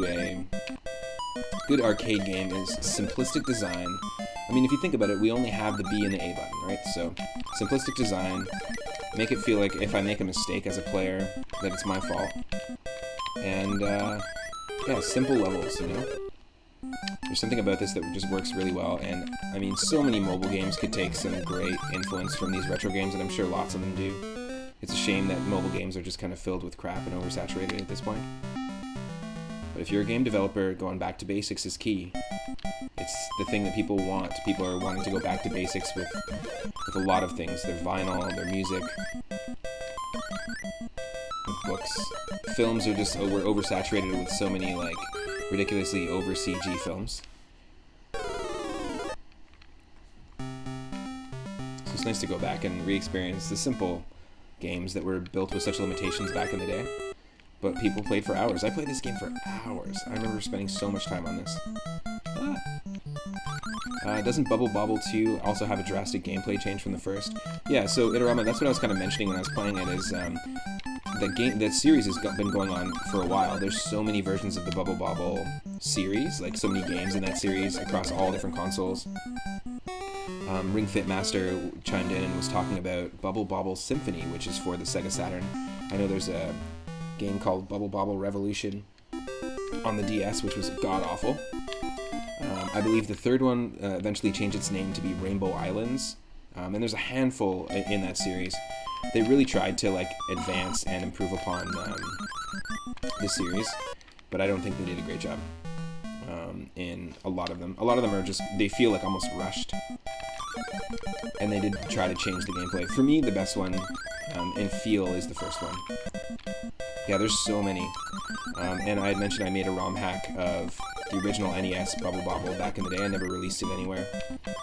a good arcade game is simplistic design. I mean, if you think about it, we only have the B and the A button, right? So simplistic design, make it feel like if I make a mistake as a player, that it's my fault. And yeah, simple levels, you know? There's something about this that just works really well, and I mean, so many mobile games could take some great influence from these retro games, and I'm sure lots of them do. It's a shame that mobile games are just kind of filled with crap and oversaturated at this point. But if you're a game developer, going back to basics is key. It's the thing that people want. People are wanting to go back to basics with a lot of things. Their vinyl, their music, books. Films are just, we're oversaturated with so many, like, ridiculously over CG films. So it's nice to go back and re-experience the simple games that were built with such limitations back in the day. But people played for hours. I played this game for hours. I remember spending so much time on this. Doesn't Bubble Bobble 2 also have a drastic gameplay change from the first? Yeah, so Itarama, that's what I was kind of mentioning when I was playing it, is that series has been going on for a while. There's so many versions of the Bubble Bobble series, like so many games in that series across all different consoles. Ring Fit Master chimed in and was talking about Bubble Bobble Symphony, which is for the Sega Saturn. I know there's a game called Bubble Bobble Revolution on the DS, which was god-awful. I believe the third one eventually changed its name to be Rainbow Islands, and there's a handful in that series. They really tried to like advance and improve upon the series, but I don't think they did a great job in a lot of them. A lot of them are just, they feel like almost rushed, and they did try to change the gameplay. For me, the best one in feel is the first one. Yeah, there's so many. And I had mentioned I made a ROM hack of the original NES Bubble Bobble back in the day. I never released it anywhere.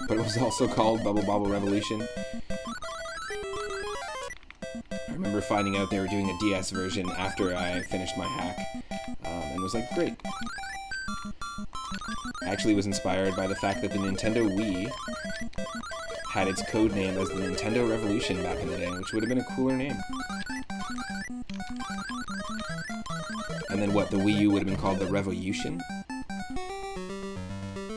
But it was also called Bubble Bobble Revolution. I remember finding out they were doing a DS version after I finished my hack. And was like, great. I actually was inspired by the fact that the Nintendo Wii had its code name as the Nintendo Revolution back in the day, which would have been a cooler name. And then what, the Wii U would have been called the Revolution?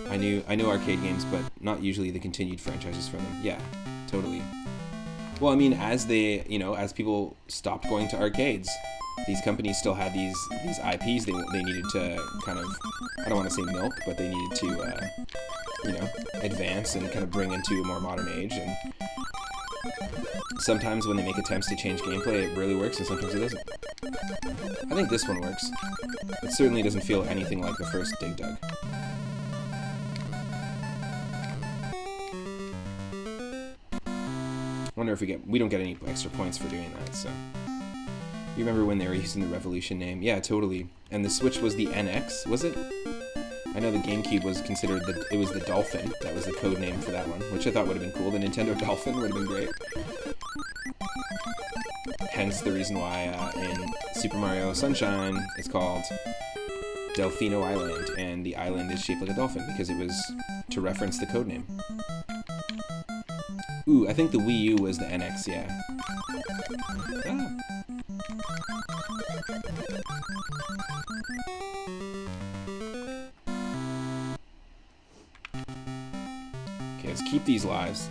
I know arcade games, but not usually the continued franchises from them. Yeah, totally. Well, I mean, as they, you know, as people stopped going to arcades, these companies still had these IPs they needed to kind of, I don't want to say milk, but they needed to, you know, advance and kind of bring into a more modern age. And sometimes when they make attempts to change gameplay, it really works, and sometimes it doesn't. I think this one works. It certainly doesn't feel anything like the first Dig Dug. I wonder if we don't get any extra points for doing that, so. You remember when they were using the Revolution name? Yeah, totally. And the Switch was the NX, was it? I know the GameCube was considered it was the Dolphin. That was the code name for that one, which I thought would have been cool. The Nintendo Dolphin would have been great. Hence the reason why in Super Mario Sunshine it's called Delfino Island, and the island is shaped like a dolphin because it was to reference the code name. Ooh, I think the Wii U was the NX, yeah. Ah. Okay, let's keep these lives.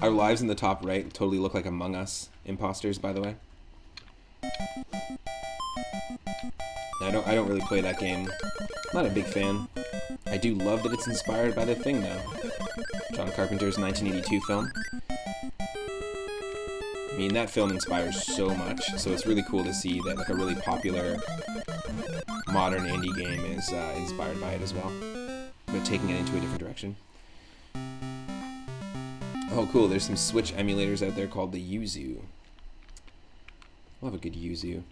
Our lives in the top right totally look like Among Us imposters, by the way. I don't really play that game. Not a big fan. I do love that it's inspired by The Thing, though. John Carpenter's 1982 film. I mean, that film inspires so much, so it's really cool to see that like a really popular modern indie game is inspired by it as well, but taking it into a different direction. Oh, cool. There's some Switch emulators out there called the Yuzu. Love a good Yuzu.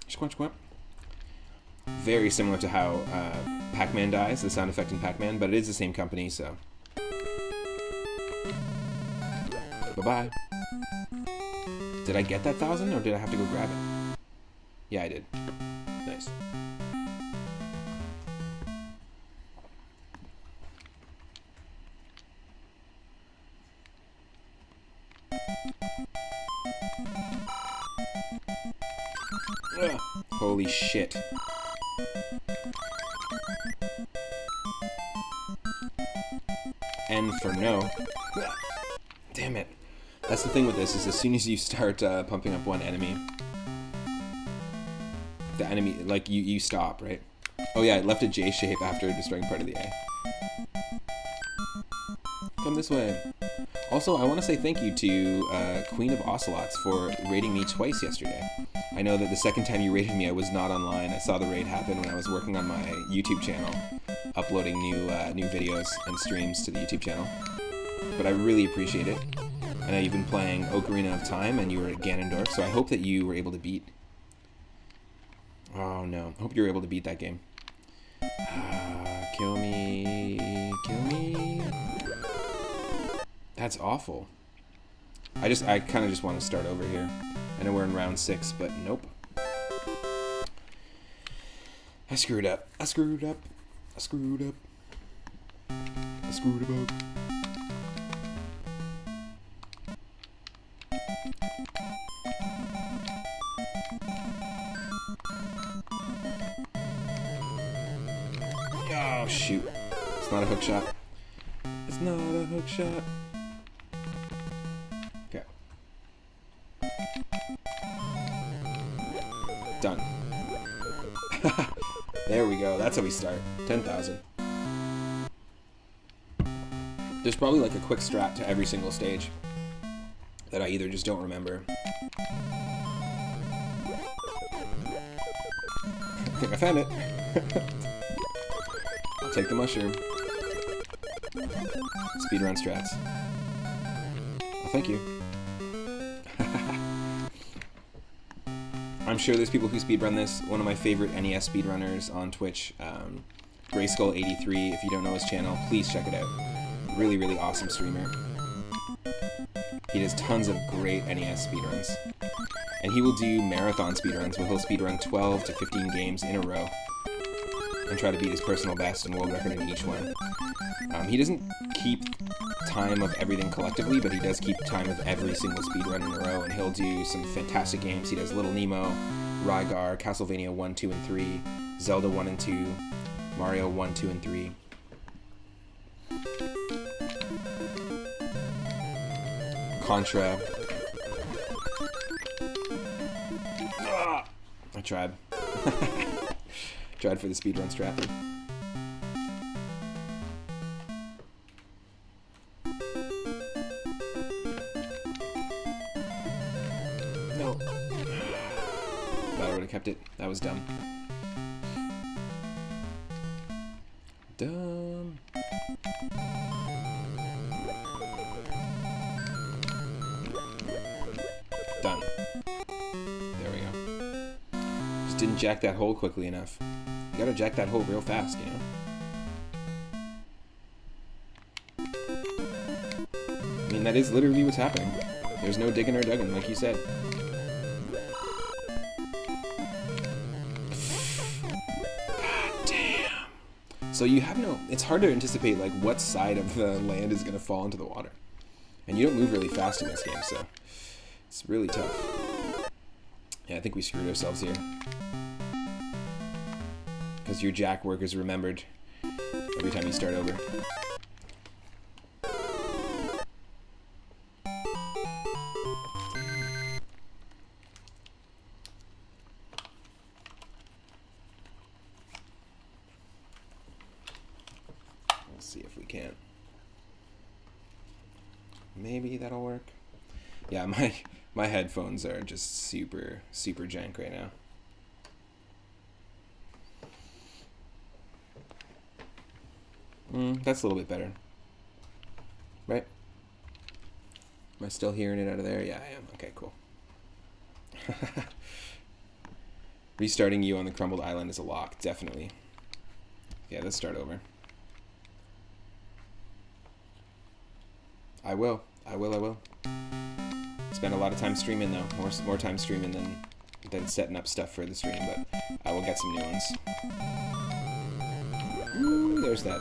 Squanch squanch. Very similar to how Pac-Man dies, the sound effect in Pac-Man, but it is the same company, so. Bye-bye. Did I get that 1,000, or did I have to go grab it? Yeah, I did. Nice. Ugh. Holy shit. N for no. Ugh. Damn it. That's the thing with this, is as soon as you start pumping up one enemy, the enemy, like, you stop, right? Oh yeah, it left a J shape after destroying part of the A. Come this way. Also, I want to say thank you to Queen of Ocelots for raiding me twice yesterday. I know that the second time you raided me, I was not online. I saw the raid happen when I was working on my YouTube channel, uploading new videos and streams to the YouTube channel. But I really appreciate it. I know you've been playing Ocarina of Time, and you were at Ganondorf, so I hope that you were able to beat... Oh no, I hope you were able to beat that game. Kill me... Kill me... That's awful. I kind of just want to start over here. I know we're in round 6, but nope. I screwed up. I screwed up. I screwed up. I screwed up. Oh, shoot. It's not a hook shot. It's not a hook shot. Okay. Done. There we go. That's how we start. 10,000. There's probably like a quick strat to every single stage that I either just don't remember. I think I found it. I'll take the mushroom. Speedrun strats. Oh, thank you. I'm sure there's people who speedrun this. One of my favorite NES speedrunners on Twitch, Grayskull83. If you don't know his channel, please check it out. Really, really awesome streamer. He does tons of great NES speedruns. And he will do marathon speedruns where he'll speedrun 12 to 15 games in a row and try to beat his personal best and world record in each one. He doesn't keep time of everything collectively, but he does keep time of every single speedrun in a row, and he'll do some fantastic games. He does Little Nemo, Rygar, Castlevania 1, 2, and 3, Zelda 1 and 2, Mario 1, 2, and 3. Contra. Ah! I tried. Tried for the speedrun strat. No. Thought I would have kept it. That was dumb. Dumb. Done. There we go. Just didn't jack that hole quickly enough. You gotta jack that hole real fast, you know? I mean, that is literally what's happening. There's no digging or dugging, like you said. God damn. So you have no... It's hard to anticipate, like, what side of the land is gonna fall into the water. And you don't move really fast in this game, so... It's really tough. Yeah, I think we screwed ourselves here. Because your jack work is remembered every time you start over. can't. Maybe that'll work. Yeah, my headphones are just super jank right now. That's a little bit better. Right? Am I still hearing it out of there? Yeah, I am. Okay, cool. Restarting you on the crumbled island is a lock, definitely. Yeah, let's start over. I will. Spend a lot of time streaming though. More time streaming than setting up stuff for the stream, but I will get some new ones. Ooh, there's that.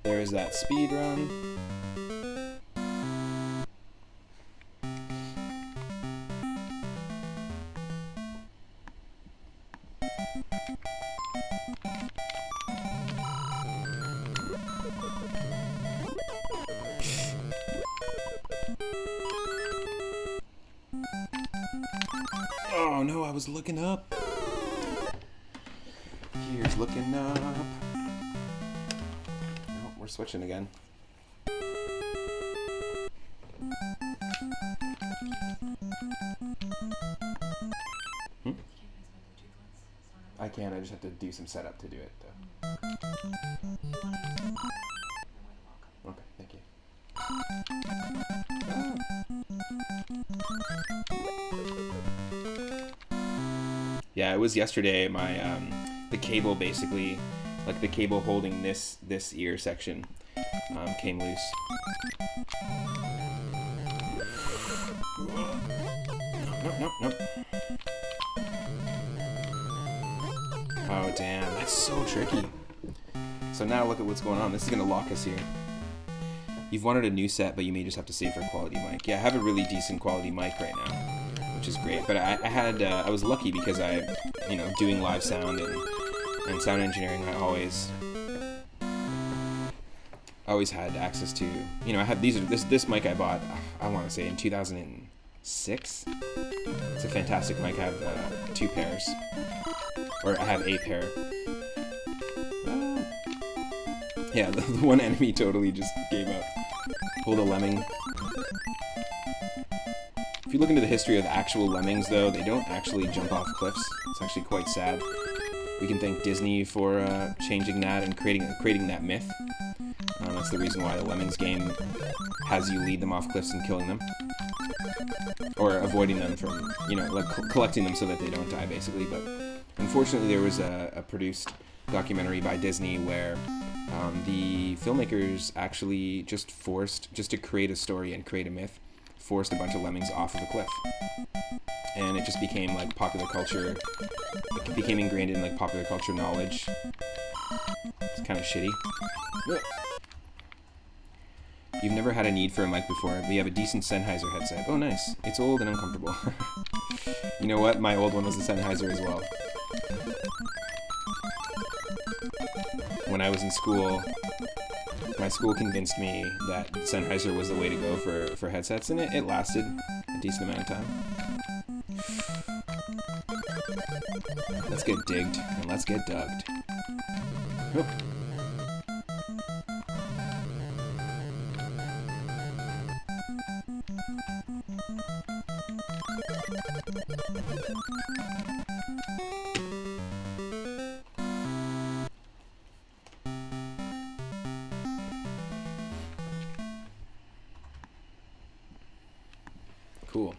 There's that speed run. Oh no, I was looking up. Here's looking up. Oh, we're switching again. I can, I just have to do some setup to do it though. Okay, thank you. Yeah, it was yesterday. My the cable basically, like the cable holding this ear section, came loose. Nope. Oh damn, that's so tricky. So now look at what's going on. This is gonna lock us here. You've wanted a new set, but you may just have to save for a quality mic. Yeah, I have a really decent quality mic right now, which is great. But I was lucky because doing live sound and sound engineering, I always had access to. I have this mic I bought. I want to say in 2006. It's a fantastic mic. I have 2 pairs, or I have a pair. Yeah, the one enemy totally just gave up. Pulled a lemming. If you look into the history of actual lemmings, though, they don't actually jump off cliffs. It's actually quite sad. We can thank Disney for changing that and creating that myth. That's the reason why the Lemmings game has you lead them off cliffs and killing them. Or avoiding them from, collecting them so that they don't die, basically. But unfortunately, there was a produced documentary by Disney where the filmmakers actually just to create a story and create a myth, forced a bunch of lemmings off of a cliff. And it just became like popular culture. It became ingrained in like popular culture knowledge. It's kind of shitty. You've never had a need for a mic before, but you have a decent Sennheiser headset. Oh, nice. It's old and uncomfortable. You know what? My old one was a Sennheiser as well. When I was in school, my school convinced me that Sennheiser was the way to go for headsets, and it lasted a decent amount of time. Let's get digged, and let's get dugged. Oh. Cool.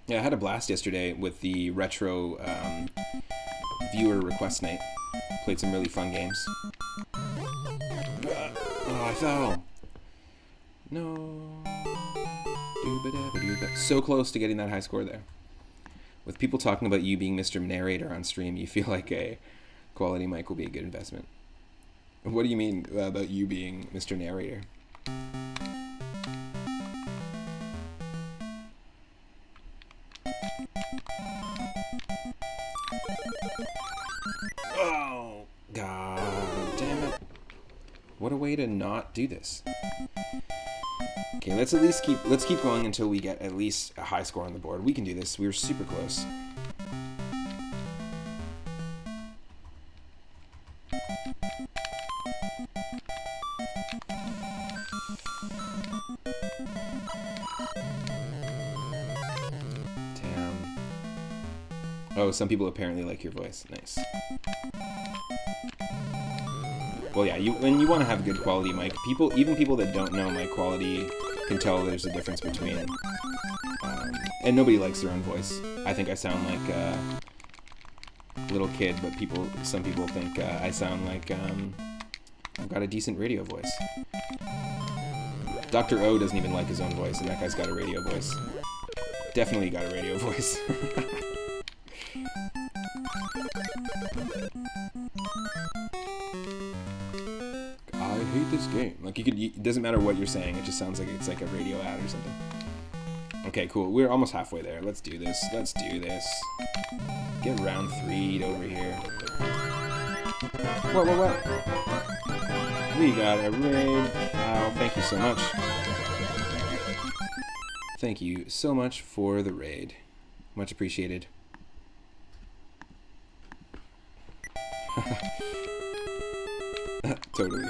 Yeah, I had a blast yesterday with the retro viewer request night. Played some really fun games. Oh, I fell. No. So close to getting that high score there. With people talking about you being Mr. Narrator on stream, you feel like a quality mic will be a good investment. What do you mean about you being Mr. Narrator? Oh, god damn it. What a way to not do this. Okay, let's keep going until we get at least a high score on the board. We can do this. We were super close. Damn. Oh, some people apparently like your voice. Nice. Well, yeah, when you want to have a good quality mic, even people that don't know mic quality can tell there's a difference between. And nobody likes their own voice. I think I sound like a little kid, but some people think I sound like I've got a decent radio voice. Dr. O doesn't even like his own voice, and that guy's got a radio voice. Definitely got a radio voice. I hate this game. Like, it doesn't matter what you're saying, it just sounds like it's like a radio ad or something. Okay, cool. We're almost halfway there. Let's do this. Get round 3'd over here. Whoa. We got a raid. Wow, thank you so much. Thank you so much for the raid. Much appreciated. Totally.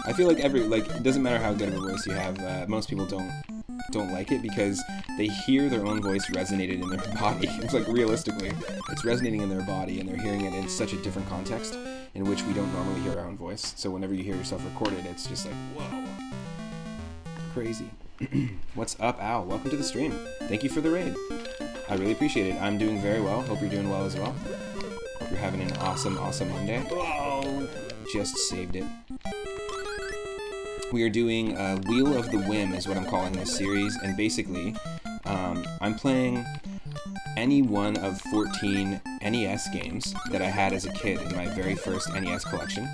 I feel like it doesn't matter how good of a voice you have, most people don't like it because they hear their own voice resonated in their body. It's like, realistically, it's resonating in their body and they're hearing it in such a different context in which we don't normally hear our own voice. So whenever you hear yourself recorded, it's just like, whoa. Crazy. What's up, Al? Welcome to the stream. Thank you for the raid. I really appreciate it. I'm doing very well. Hope you're doing well as well. Hope you're having an awesome Monday. Whoa! Just saved it. We are doing Wheel of the Whim is what I'm calling this series, and basically I'm playing any one of 14 NES games that I had as a kid in my very first NES collection.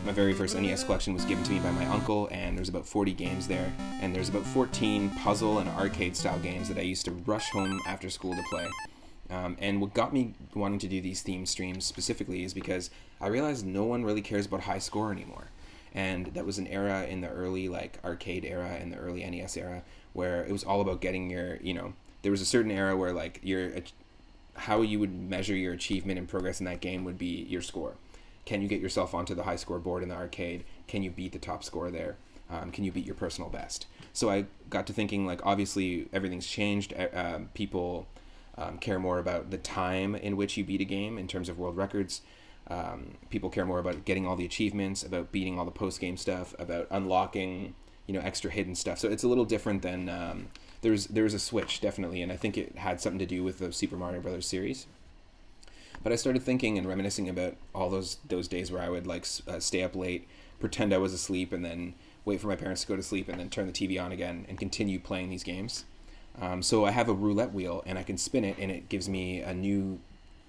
My very first NES collection was given to me by my uncle, and there's about 40 games there, and there's about 14 puzzle and arcade style games that I used to rush home after school to play. And what got me wanting to do these theme streams specifically is because I realized no one really cares about high score anymore. And that was an era in the early arcade era and the early NES era where it was all about getting your, there was a certain era where how you would measure your achievement and progress in that game would be your score. Can you get yourself onto the high score board in the arcade? Can you beat the top score there? Can you beat your personal best? So I got to thinking, obviously everything's changed. People care more about the time in which you beat a game in terms of world records. People care more about getting all the achievements, about beating all the post-game stuff, about unlocking, extra hidden stuff. So it's a little different than, there was a switch, definitely, and I think it had something to do with the Super Mario Brothers series. But I started thinking and reminiscing about all those days where I would stay up late, pretend I was asleep, and then wait for my parents to go to sleep, and then turn the TV on again and continue playing these games. So I have a roulette wheel, and I can spin it, and it gives me a new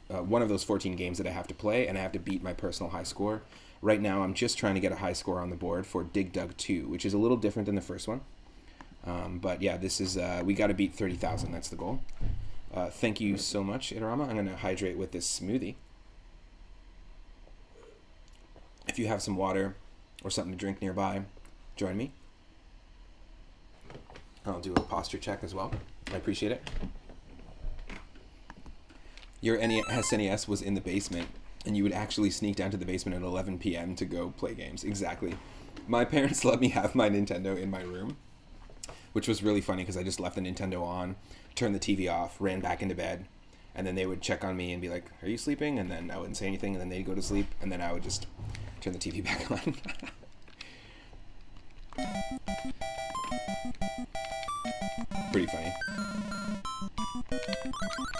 one of those 14 games that I have to play, and I have to beat my personal high score. Right now, I'm just trying to get a high score on the board for Dig Dug 2, which is a little different than the first one. But yeah, this is we got to beat 30,000. That's the goal. Thank you so much, Itarama. I'm going to hydrate with this smoothie. If you have some water or something to drink nearby, join me. I'll do a posture check as well. I appreciate it. Your NES was in the basement, and you would actually sneak down to the basement at 11 p.m. to go play games. Exactly. My parents let me have my Nintendo in my room, which was really funny because I just left the Nintendo on, turned the TV off, ran back into bed, and then they would check on me and be like, "Are you sleeping?" And then I wouldn't say anything, and then they'd go to sleep, and then I would just turn the TV back on. Pretty funny.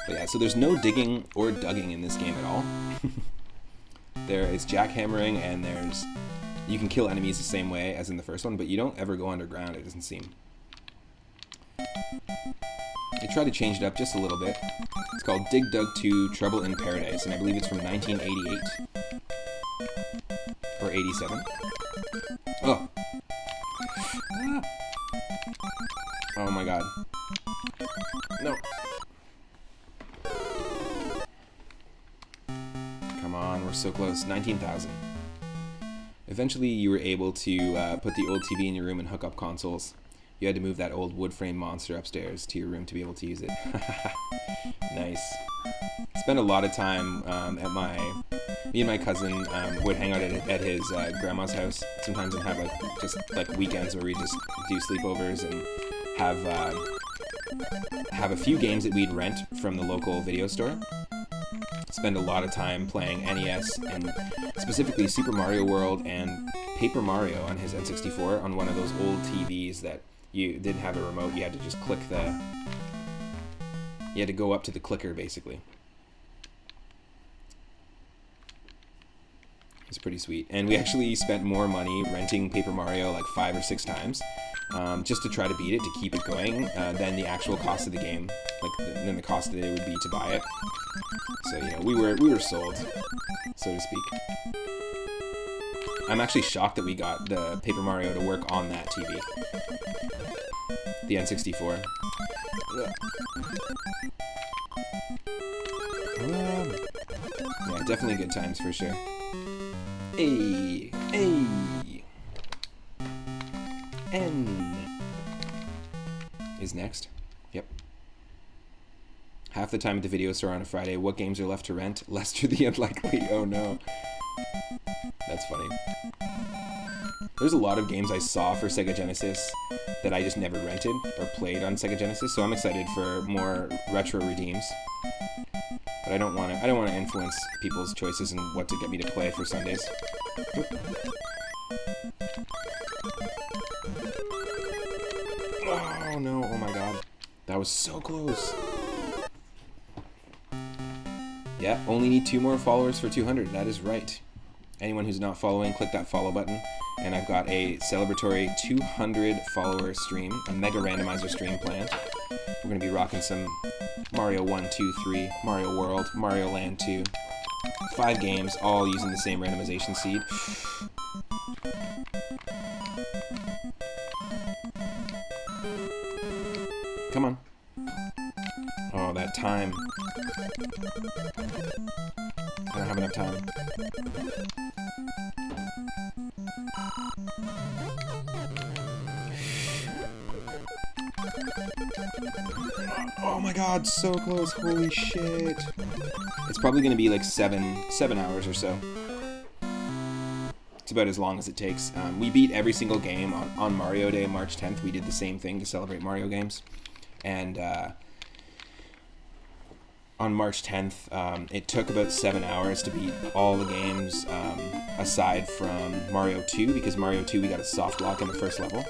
But yeah, so there's no digging or dugging in this game at all. There is jackhammering, and you can kill enemies the same way as in the first one, but you don't ever go underground, it doesn't seem. I tried to change it up just a little bit. It's called Dig Dug 2 Trouble in Paradise, and I believe it's from 1988. Or 87. Oh. Ah. Oh my god. No. Come on, we're so close. 19,000. Eventually you were able to put the old TV in your room and hook up consoles. You had to move that old wood frame monster upstairs to your room to be able to use it. Nice. It's spent a lot of time me and my cousin would hang out at his grandma's house sometimes and have just weekends where we just do sleepovers and have a few games that we'd rent from the local video store. Spend a lot of time playing NES and specifically Super Mario World and Paper Mario on his N64 on one of those old TVs that you didn't have a remote. You had to just you had to go up to the clicker basically. It's pretty sweet. And we actually spent more money renting Paper Mario like 5 or 6 times just to try to beat it, to keep it going, than the actual cost of the game, than the cost that it would be to buy it. So, you know, we were sold, so to speak. I'm actually shocked that we got the Paper Mario to work on that TV. The N64. Yeah, definitely good times for sure. Hey, N is next. Yep. Half the time at the video store on a Friday. What games are left to rent? Lester the Unlikely. Oh no. That's funny. There's a lot of games I saw for Sega Genesis that I just never rented or played on Sega Genesis, so I'm excited for more retro redeems. But I don't want to influence people's choices and what to get me to play for Sundays. Oh no, oh my god. That was so close. Yeah, only need 2 more followers for 200. That is right. Anyone who's not following, click that follow button. And I've got a celebratory 200 follower stream, a mega randomizer stream planned. We're going to be rocking some Mario 1, 2, 3, Mario World, Mario Land 2. 5 games, all using the same randomization seed. Come on. Oh, that time. I don't have enough time. Oh my god, so close. Holy shit. It's probably going to be like 7 hours or so. It's about as long as it takes. We beat every single game on Mario Day, March 10th. We did the same thing to celebrate Mario games. And on March 10th, it took about 7 hours to beat all the games aside from Mario 2, because Mario 2 we got a soft lock in the first level.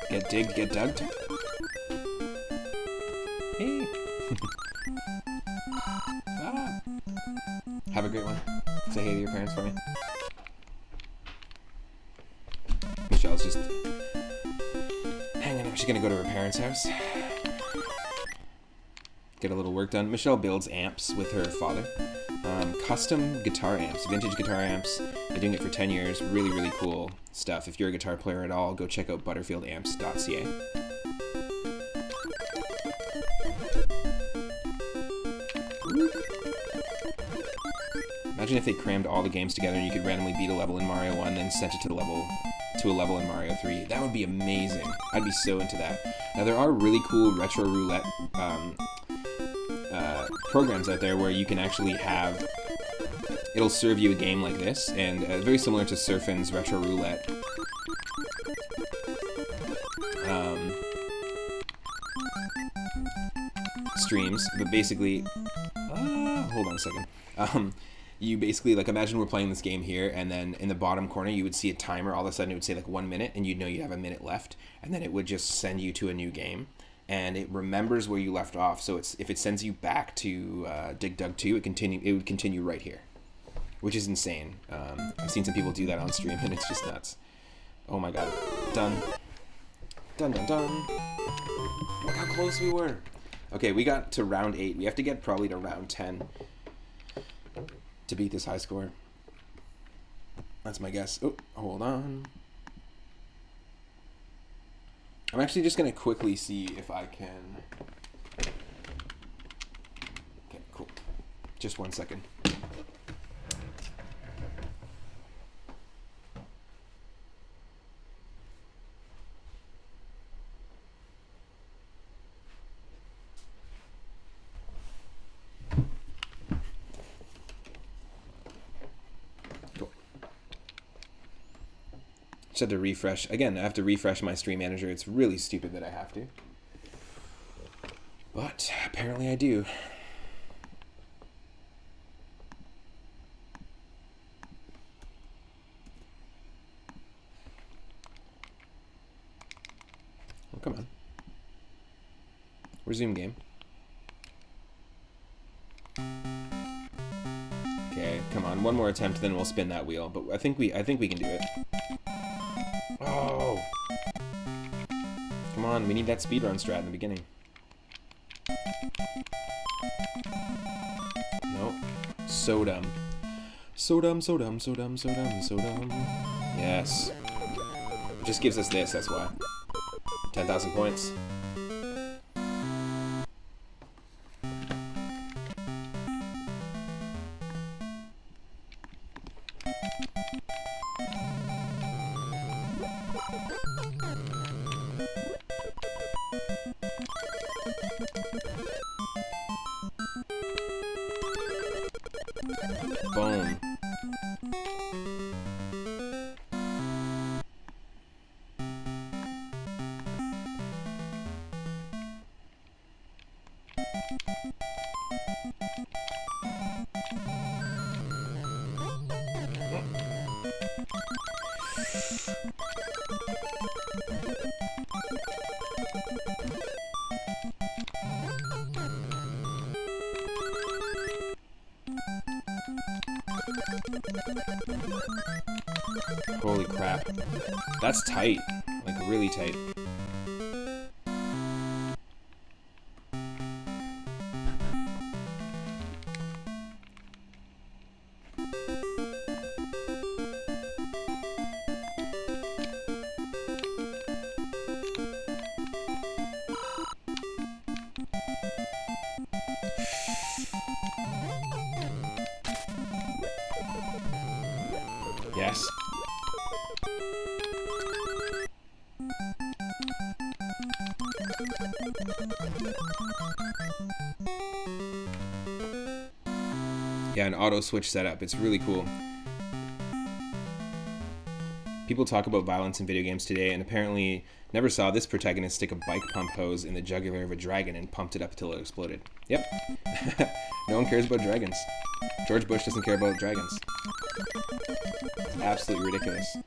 Get digged, get dugged. Hey. Ah. Have a great one. Say hey to your parents for me. Michelle's just hanging out. She's gonna go to her parents' house. Get a little work done. Michelle builds amps with her father. Custom guitar amps, vintage guitar amps. Been doing it for 10 years. Really, really cool stuff. If you're a guitar player at all, go check out butterfieldamps.ca. Imagine if they crammed all the games together and you could randomly beat a level in Mario 1, then sent it to a level in Mario 3. That would be amazing. I'd be so into that. Now, there are really cool retro roulette programs out there where you can actually have... It'll serve you a game like this, and very similar to Surfin's Retro Roulette. Streams, but basically... hold on a second. You basically, like, imagine we're playing this game here, and then in the bottom corner you would see a timer. All of a sudden it would say, like, 1 minute, and you'd know you have a minute left, and then it would just send you to a new game. And it remembers where you left off, so if it sends you back to Dig Dug 2, it would continue right here. Which is insane. I've seen some people do that on stream, and it's just nuts. Oh my god. Done. Done, done, done. Look how close we were. Okay, we got to round 8. We have to get probably to round 10 to beat this high score. That's my guess. Oh, hold on. I'm actually just going to quickly see if I can... Okay, cool. Just 1 second. Just had to refresh. Again, I have to refresh my stream manager. It's really stupid that I have to. But apparently I do. Oh, come on. Resume game. Okay, come on. One more attempt, then we'll spin that wheel. But I think we can do it. Oh! Come on, we need that speedrun strat in the beginning. Nope. So dumb. So dumb, so dumb, so dumb, so dumb, so dumb. Yes. It just gives us this, that's why. 10,000 points. Boom. Holy crap. That's tight. Like, really tight. Yes. Yeah, an auto switch setup. It's really cool. People talk about violence in video games today, and apparently never saw this protagonist stick a bike pump hose in the jugular of a dragon and pumped it up till it exploded. Yep. No one cares about dragons. George Bush doesn't care about dragons. It's absolutely ridiculous.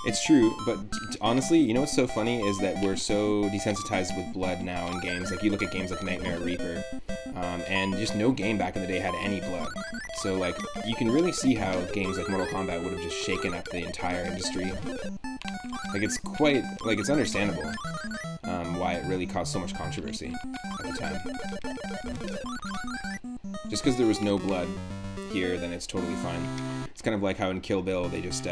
It's true, but honestly, you know what's so funny is that we're so desensitized with blood now in games. Like, you look at games like Nightmare Reaper, and just no game back in the day had any blood. So, like, you can really see how games like Mortal Kombat would have just shaken up the entire industry. Like, it's quite, like, it's understandable why it really caused so much controversy at the time. Just because there was no blood here, then it's totally fine. It's kind of like how in Kill Bill they just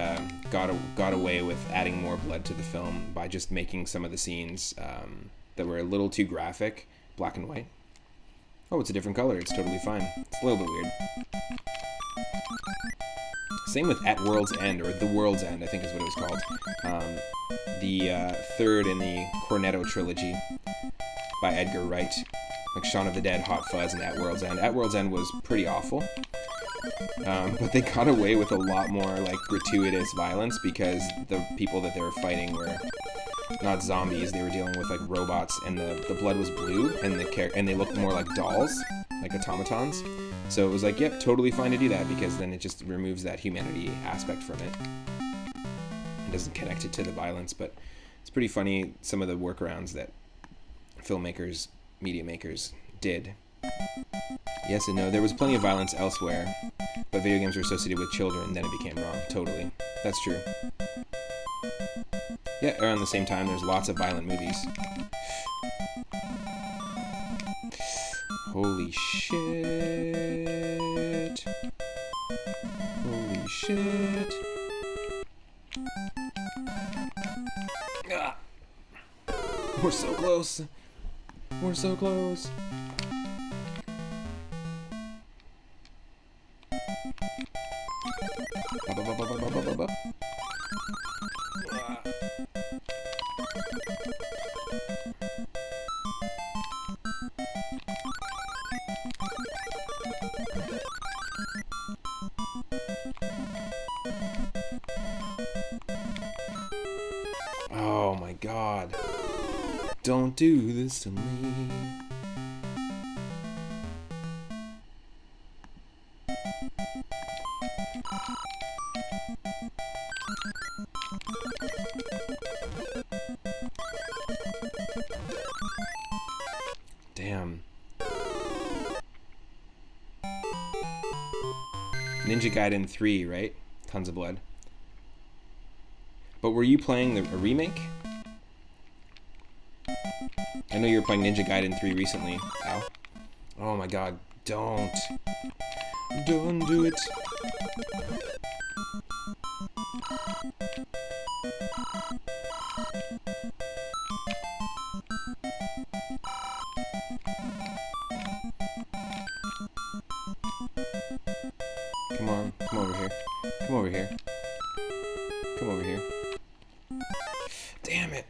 got away with adding more blood to the film by just making some of the scenes that were a little too graphic black and white. Oh, it's a different color. It's totally fine. It's a little bit weird. Same with At World's End, or The World's End, I think is what it was called. The third in the Cornetto trilogy by Edgar Wright. Like Shaun of the Dead, Hot Fuzz, and At World's End. At World's End was pretty awful. But they got away with a lot more, like, gratuitous violence because the people that they were fighting were not zombies. They were dealing with, like, robots, and the blood was blue, and they looked more like dolls, like automatons. So it was like, yep, totally fine to do that, because then it just removes that humanity aspect from it. It doesn't connect it to the violence, but it's pretty funny, some of the workarounds that filmmakers, media makers did. Yes and no. There was plenty of violence elsewhere, but video games were associated with children, then it became wrong. Totally. That's true. Yeah, around the same time, there's lots of violent movies. Holy shit. Holy shit. Ah. We're so close. We're so close. Oh my god. Don't do this to me. Damn. Ninja Gaiden 3, right? Tons of blood. But were you playing a remake? I know you were playing Ninja Gaiden 3 recently. Ow. Oh my god, don't. Don't do it. Come on, come over here. Come over here. Come over here. Damn it.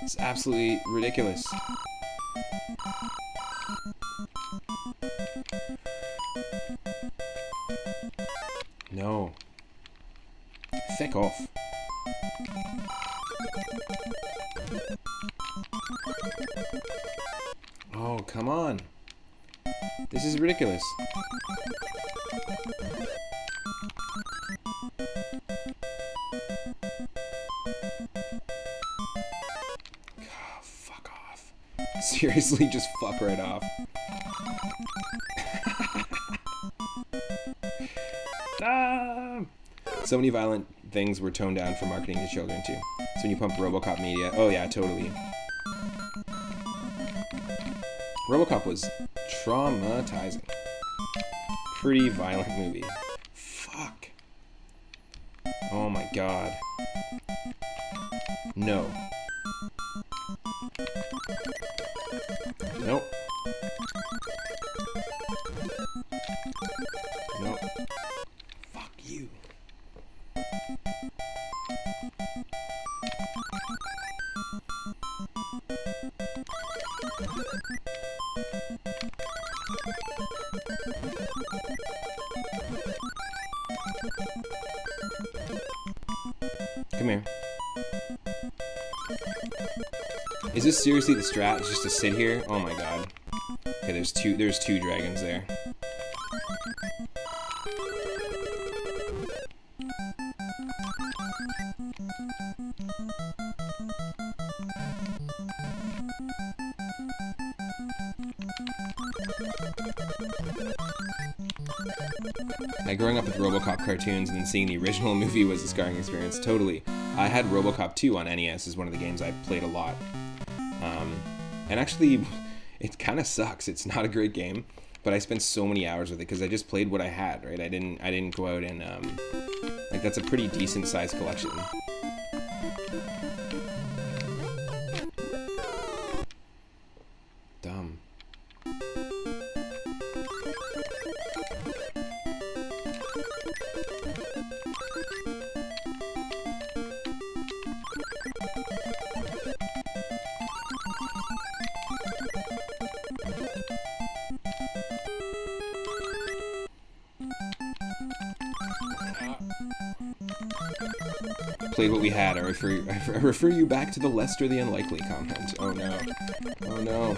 It's absolutely ridiculous. No. Feck off. Oh, come on. This is ridiculous. Oh, fuck off. Seriously, just fuck right off. So many violent things were toned down for marketing to children too. So when you pump RoboCop media, oh yeah, totally. RoboCop was traumatizing. Pretty violent movie. Fuck. Oh my god. No. Nope. Nope. Fuck you. Come here. Is this seriously the strat? It's just to sit here? Oh my god. Okay, there's two dragons there. Like, growing up with RoboCop cartoons and then seeing the original movie was a scarring experience. Totally. I had RoboCop 2 on NES as one of the games I played a lot. And actually, it kind of sucks. It's not a great game, but I spent so many hours with it because I just played what I had, right? I didn't go out and, like, that's a pretty decent sized collection. Dumb. Played what we had. I refer you back to the Lester the Unlikely comment. Oh no. Oh no.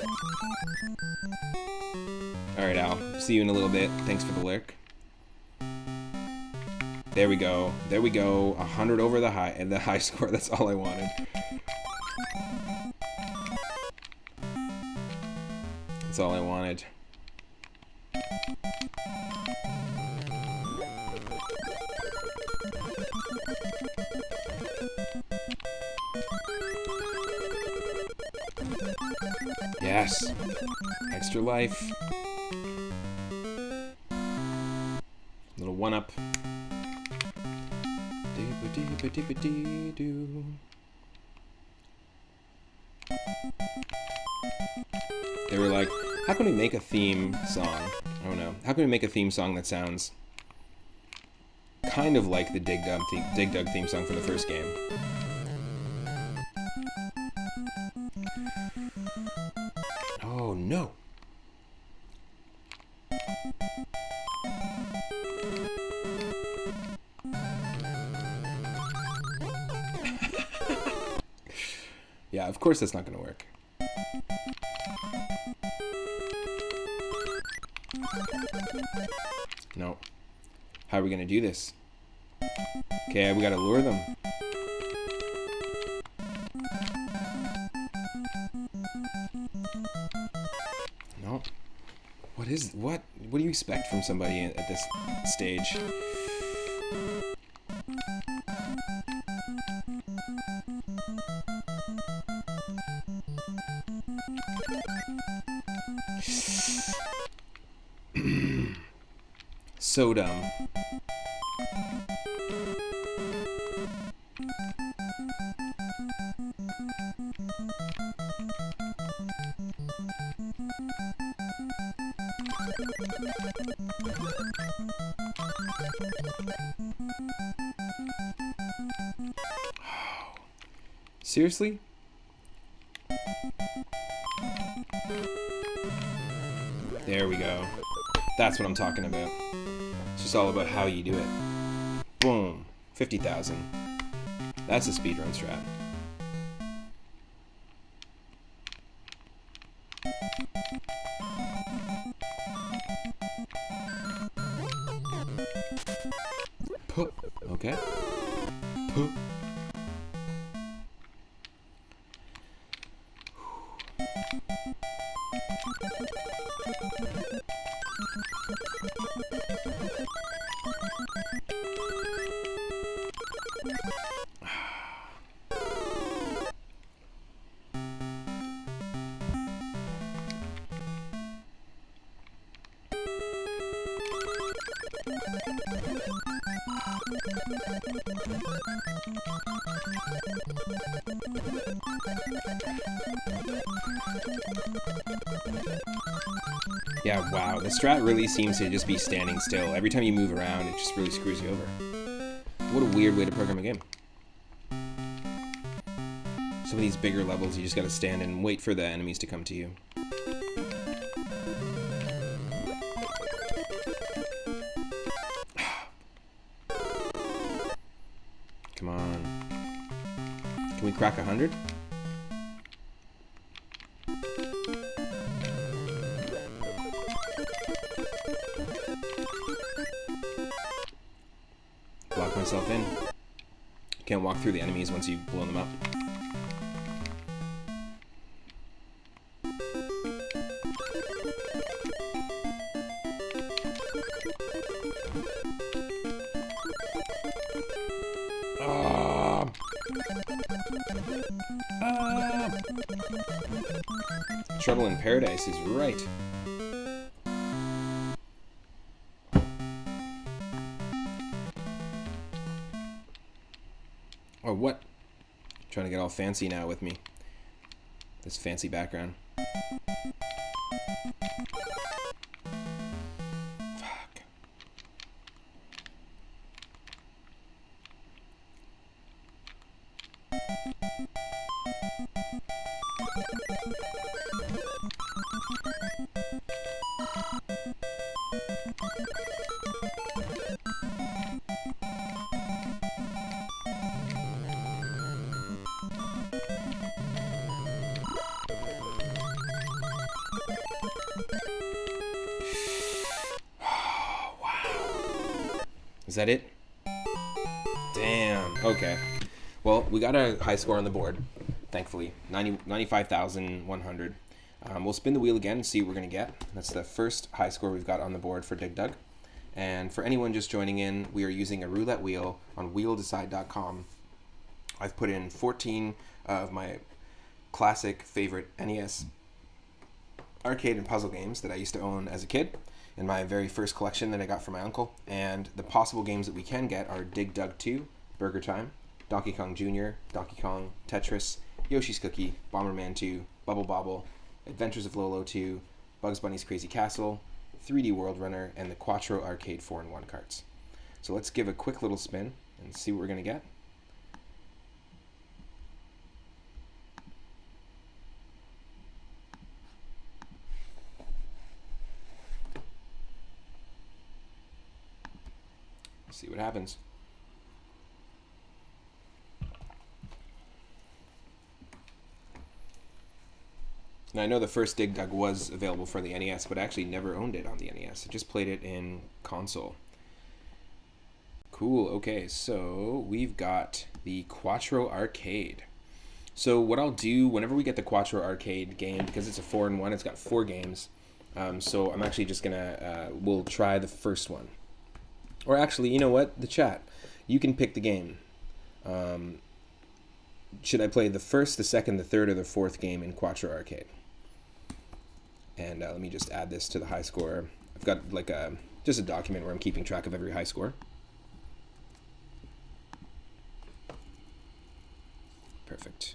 Alright, Al. See you in a little bit. Thanks for the lurk. There we go. There we go. 100 over the high score. That's all I wanted. That's all I wanted. Yes. Extra life. Little one-up. They were like, how can we make a theme song? I don't know. How can we make a theme song that sounds kind of like the Dig Dug theme song from the first game. Oh no. Yeah, of course that's not going to work. No. How are we going to do this? Okay, we got to lure them. No. What do you expect from somebody at this stage? So dumb. Seriously? There we go. That's what I'm talking about. It's just all about how you do it. Boom. 50,000. That's a speedrun strat. Okay. Yeah, wow. The strat really seems to just be standing still. Every time you move around, it just really screws you over. What a weird way to program a game. Some of these bigger levels, you just gotta stand and wait for the enemies to come to you. Come on. Can we crack 100? Block myself in. Can't walk through the enemies once you've blown them up. Trouble in Paradise is right. Or what? Trying to get all fancy now with me. This fancy background. Fuck. Is that it? Damn. Okay. Well, we got a high score on the board, thankfully. 95,100. We'll spin the wheel again and see what we're going to get. That's the first high score we've got on the board for Dig Dug. And for anyone just joining in, we are using a roulette wheel on wheeldecide.com. I've put in 14 of my classic favorite NES arcade and puzzle games that I used to own as a kid in my very first collection that I got from my uncle. And the possible games that we can get are Dig Dug 2, Burger Time, Donkey Kong Jr., Donkey Kong, Tetris, Yoshi's Cookie, Bomberman 2, Bubble Bobble, Adventures of Lolo 2, Bugs Bunny's Crazy Castle, 3D World Runner, and the Quattro Arcade 4-in-1 carts. So let's give a quick little spin and see what we're going to get. See what happens. Now, I know the first Dig Dug was available for the NES, but I actually never owned it on the NES. I just played it in console. Cool. Okay, so we've got the Quattro Arcade. So what I'll do whenever we get the Quattro Arcade game, because it's a 4-in-1, it's got 4 games. So I'm actually just gonna we'll try the first one. Or actually, you know what? The chat, you can pick the game. Should I play the first, the second, the third, or the fourth game in Quattro Arcade? And let me just add this to the high score. I've got like just a document where I'm keeping track of every high score. Perfect.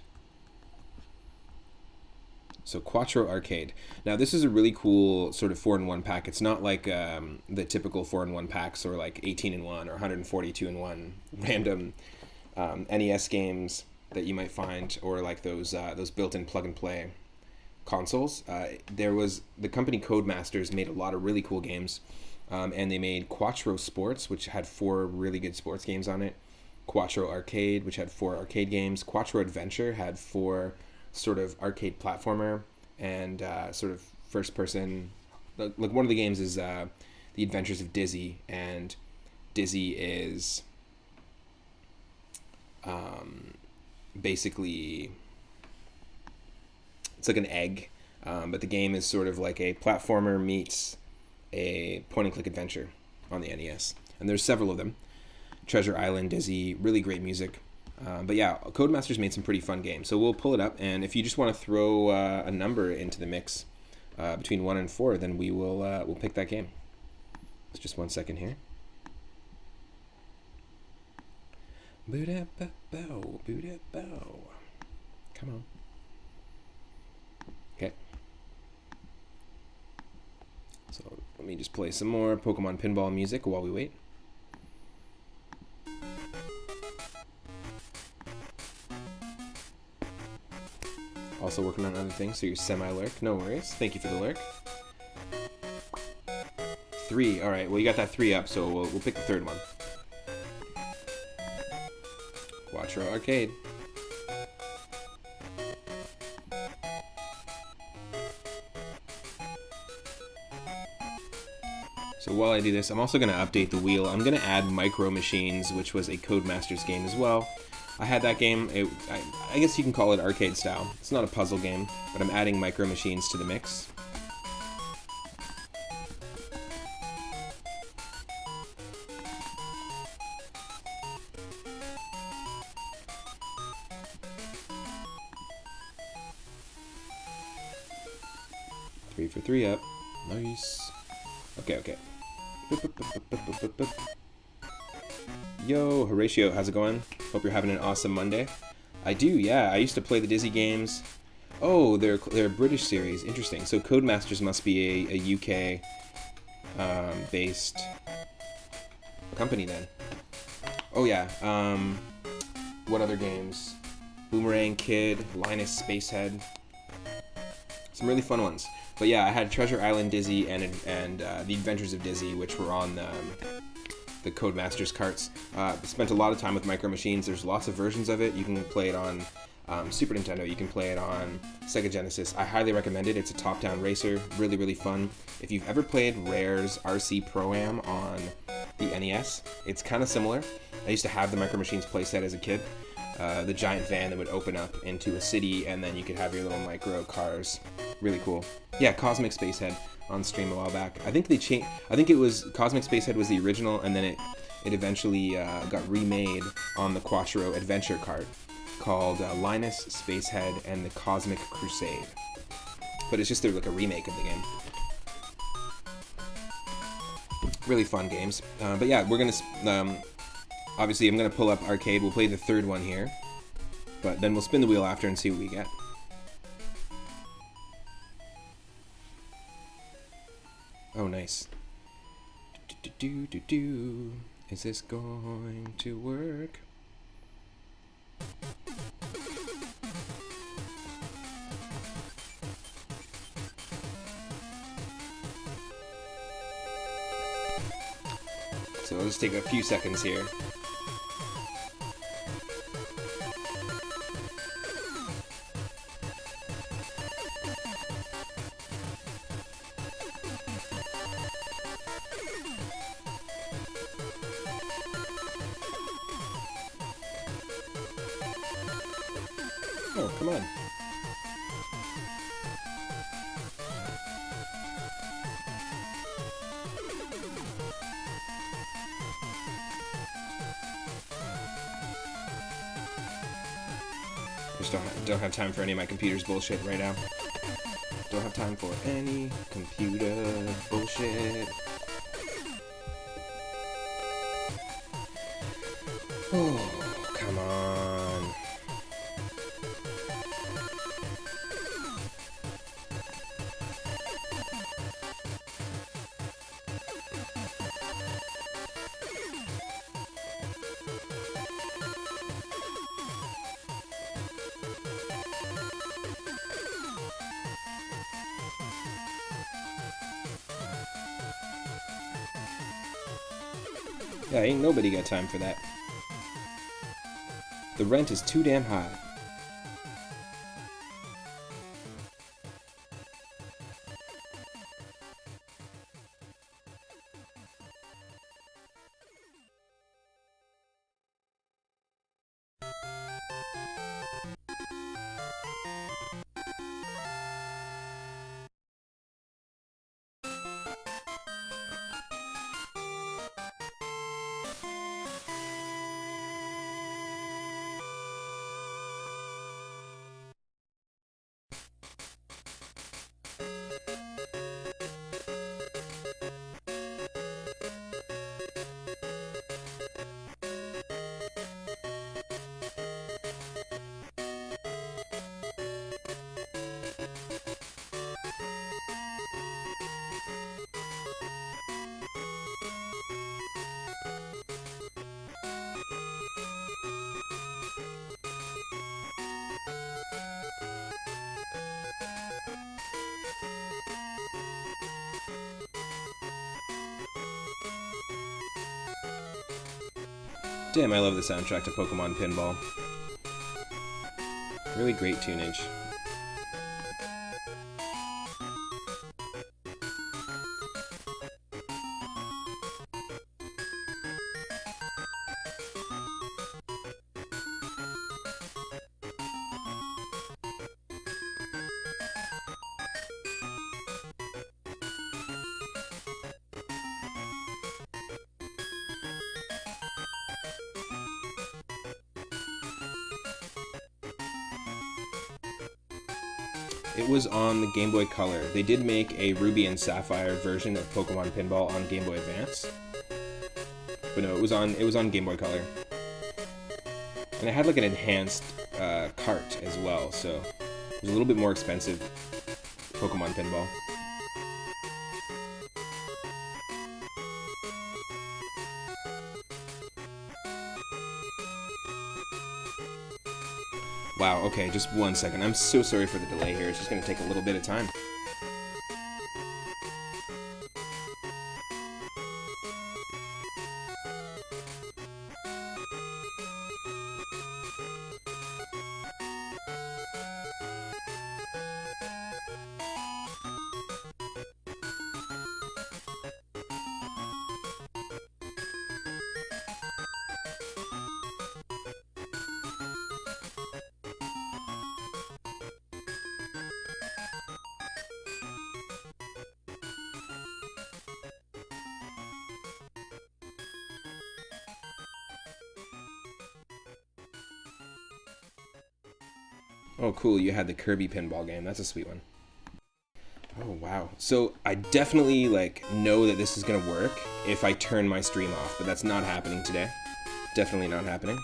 So Quattro Arcade. Now this is a really cool sort of 4-in-1 pack. It's not like the typical 4-in-1 packs or like 18-in-1 or 142-in-1 random NES games that you might find, or like those built-in plug-and-play consoles. The company Codemasters made a lot of really cool games, and they made Quattro Sports, which had 4 really good sports games on it. Quattro Arcade, which had 4 arcade games. Quattro Adventure had 4 sort of arcade platformer and sort of first person. Like one of the games is The Adventures of Dizzy, and Dizzy is basically, it's like an egg, but the game is sort of like a platformer meets a point-and-click adventure on the NES. And there's several of them. Treasure Island, Dizzy, really great music. But yeah, Codemasters made some pretty fun games. So we'll pull it up, and if you just want to throw a number into the mix between 1 and 4, then we'll pick that game. It's just 1 second here. Boo-da-ba-bow, boo-da-bow. Come on. Okay. So let me just play some more Pokemon Pinball music while we wait. Also working on other things, so you're semi-lurk. No worries. Thank you for the lurk. 3. All right. Well, you got that 3 up, so we'll pick the third one. Quattro Arcade. So while I do this, I'm also going to update the wheel. I'm going to add Micro Machines, which was a Codemasters game as well. I had that game. I guess you can call it arcade style. It's not a puzzle game, but I'm adding Micro Machines to the mix. Three for 3 up. Nice. Okay. Yo, Horatio, how's it going? Hope you're having an awesome Monday. I do, yeah. I used to play the Dizzy games. Oh, they're a British series. Interesting. So Codemasters must be a UK based company then. Oh yeah. What other games? Boomerang Kid, Linus Spacehead. Some really fun ones. But yeah, I had Treasure Island Dizzy and The Adventures of Dizzy, which were on the Codemasters carts. Spent a lot of time with Micro Machines. There's lots of versions of it. You can play it on Super Nintendo. You can play it on Sega Genesis. I highly recommend it. It's a top-down racer. Really, really fun. If you've ever played Rare's RC Pro-Am on the NES, it's kind of similar. I used to have the Micro Machines playset as a kid. The giant van that would open up into a city, and then you could have your little micro cars. Really cool. Yeah, Cosmic Spacehead on stream a while back. I think they changed. I think it was Cosmic Spacehead was the original, and then it eventually got remade on the Quattro Adventure cart called Linus Spacehead and the Cosmic Crusade. But it's just like a remake of the game. Really fun games. But yeah, we're gonna. Obviously, I'm gonna pull up arcade. We'll play the third one here, but then we'll spin the wheel after and see what we get. Oh, nice. Is this going to work? So I'll just take a few seconds here. Oh, come on. Just don't have time for any of my computer's bullshit right now. Don't have time for any computer bullshit. Oh, come on. Yeah, ain't nobody got time for that. The rent is too damn high. Damn, I love the soundtrack to Pokemon Pinball. Really great tunage. It was on the Game Boy Color. They did make a Ruby and Sapphire version of Pokemon Pinball on Game Boy Advance. But no, it was on Game Boy Color. And it had like an enhanced cart as well, so it was a little bit more expensive Pokemon Pinball. Wow, okay, just 1 second. I'm so sorry for the delay here. It's just going to take a little bit of time. Oh, cool, you had the Kirby pinball game. That's a sweet one. Oh, wow. So I definitely, know that this is going to work if I turn my stream off, but that's not happening today. Definitely not happening.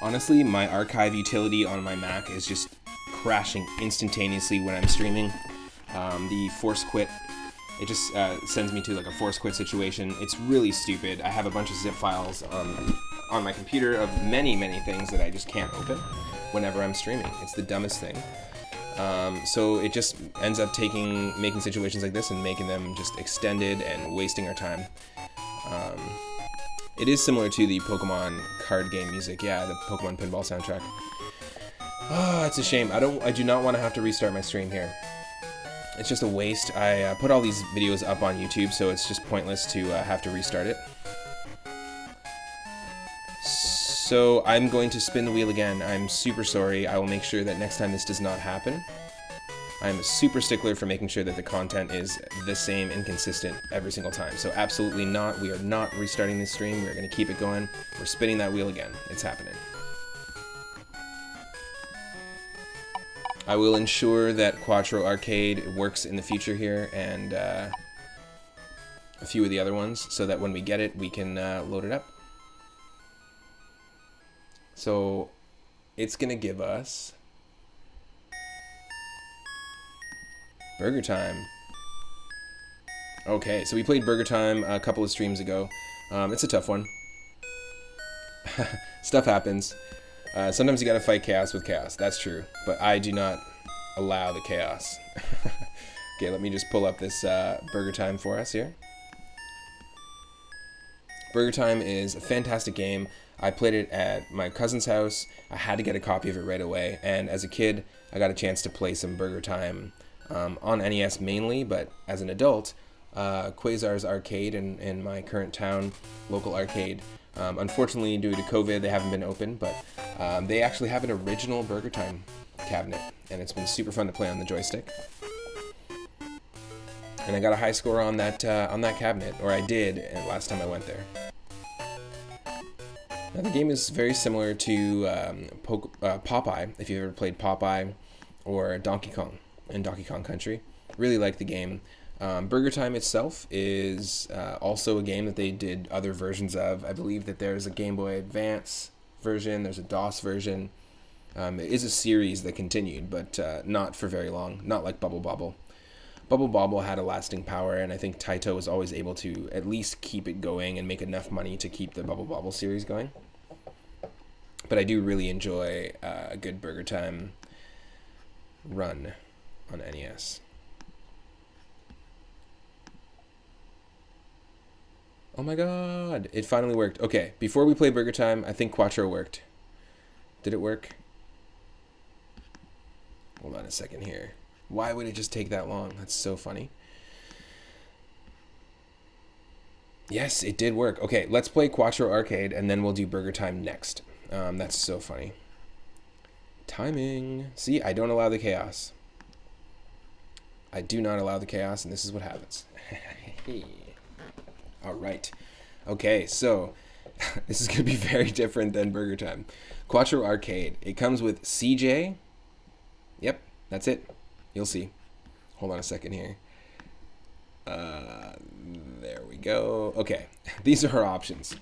Honestly, my archive utility on my Mac is just crashing instantaneously when I'm streaming. The force quit, it just sends me to like a force quit situation. It's really stupid. I have a bunch of zip files on my computer of many things that I just can't open whenever I'm streaming. It's the dumbest thing. So it just ends up making situations like this and making them just extended and wasting our time. It is similar to the Pokemon card game music. Yeah, the Pokemon Pinball soundtrack. Oh, it's a shame. I do not want to have to restart my stream here. It's just a waste. I put all these videos up on YouTube, so it's just pointless to have to restart it. So I'm going to spin the wheel again. I'm super sorry. I will make sure that next time this does not happen. I'm a super stickler for making sure that the content is the same and consistent every single time. So absolutely not. We are not restarting this stream. We're going to keep it going. We're spinning that wheel again. It's happening. I will ensure that Quattro Arcade works in the future here, and a few of the other ones, so that when we get it, we can load it up. So it's going to give us Burger Time. Okay, so we played Burger Time a couple of streams ago. It's a tough one. Stuff happens. Sometimes you gotta fight chaos with chaos. That's true. But I do not allow the chaos. Okay, let me just pull up this Burger Time for us here. Burger Time is a fantastic game. I played it at my cousin's house. I had to get a copy of it right away. And as a kid, I got a chance to play some Burger Time on NES mainly, but as an adult, Quasar's arcade in my current town, local arcade. Unfortunately, due to COVID, they haven't been open, but they actually have an original Burger Time cabinet, and it's been super fun to play on the joystick. And I got a high score on that cabinet, or I did last time I went there. Now, the game is very similar to Popeye, if you've ever played Popeye or Donkey Kong in Donkey Kong Country. Really like the game. Burger Time itself is also a game that they did other versions of. I believe that there's a Game Boy Advance version, there's a DOS version. It is a series that continued, but not for very long, not like Bubble Bobble. Bubble Bobble had a lasting power, and I think Taito was always able to at least keep it going and make enough money to keep the Bubble Bobble series going. But I do really enjoy a good Burger Time run on NES. Oh my god, it finally worked. Okay, before we play Burger Time, I think Quattro worked. Did it work? Hold on a second here. Why would it just take that long? That's so funny. Yes, it did work. Okay, let's play Quattro Arcade, and then we'll do Burger Time next. That's so funny. Timing. See, I don't allow the chaos. I do not allow the chaos, and this is what happens. All right. Okay, so this is going to be very different than Burger Time. Quattro Arcade. It comes with CJ. Yep, that's it. You'll see. Hold on a second here. There we go. Okay, these are our options.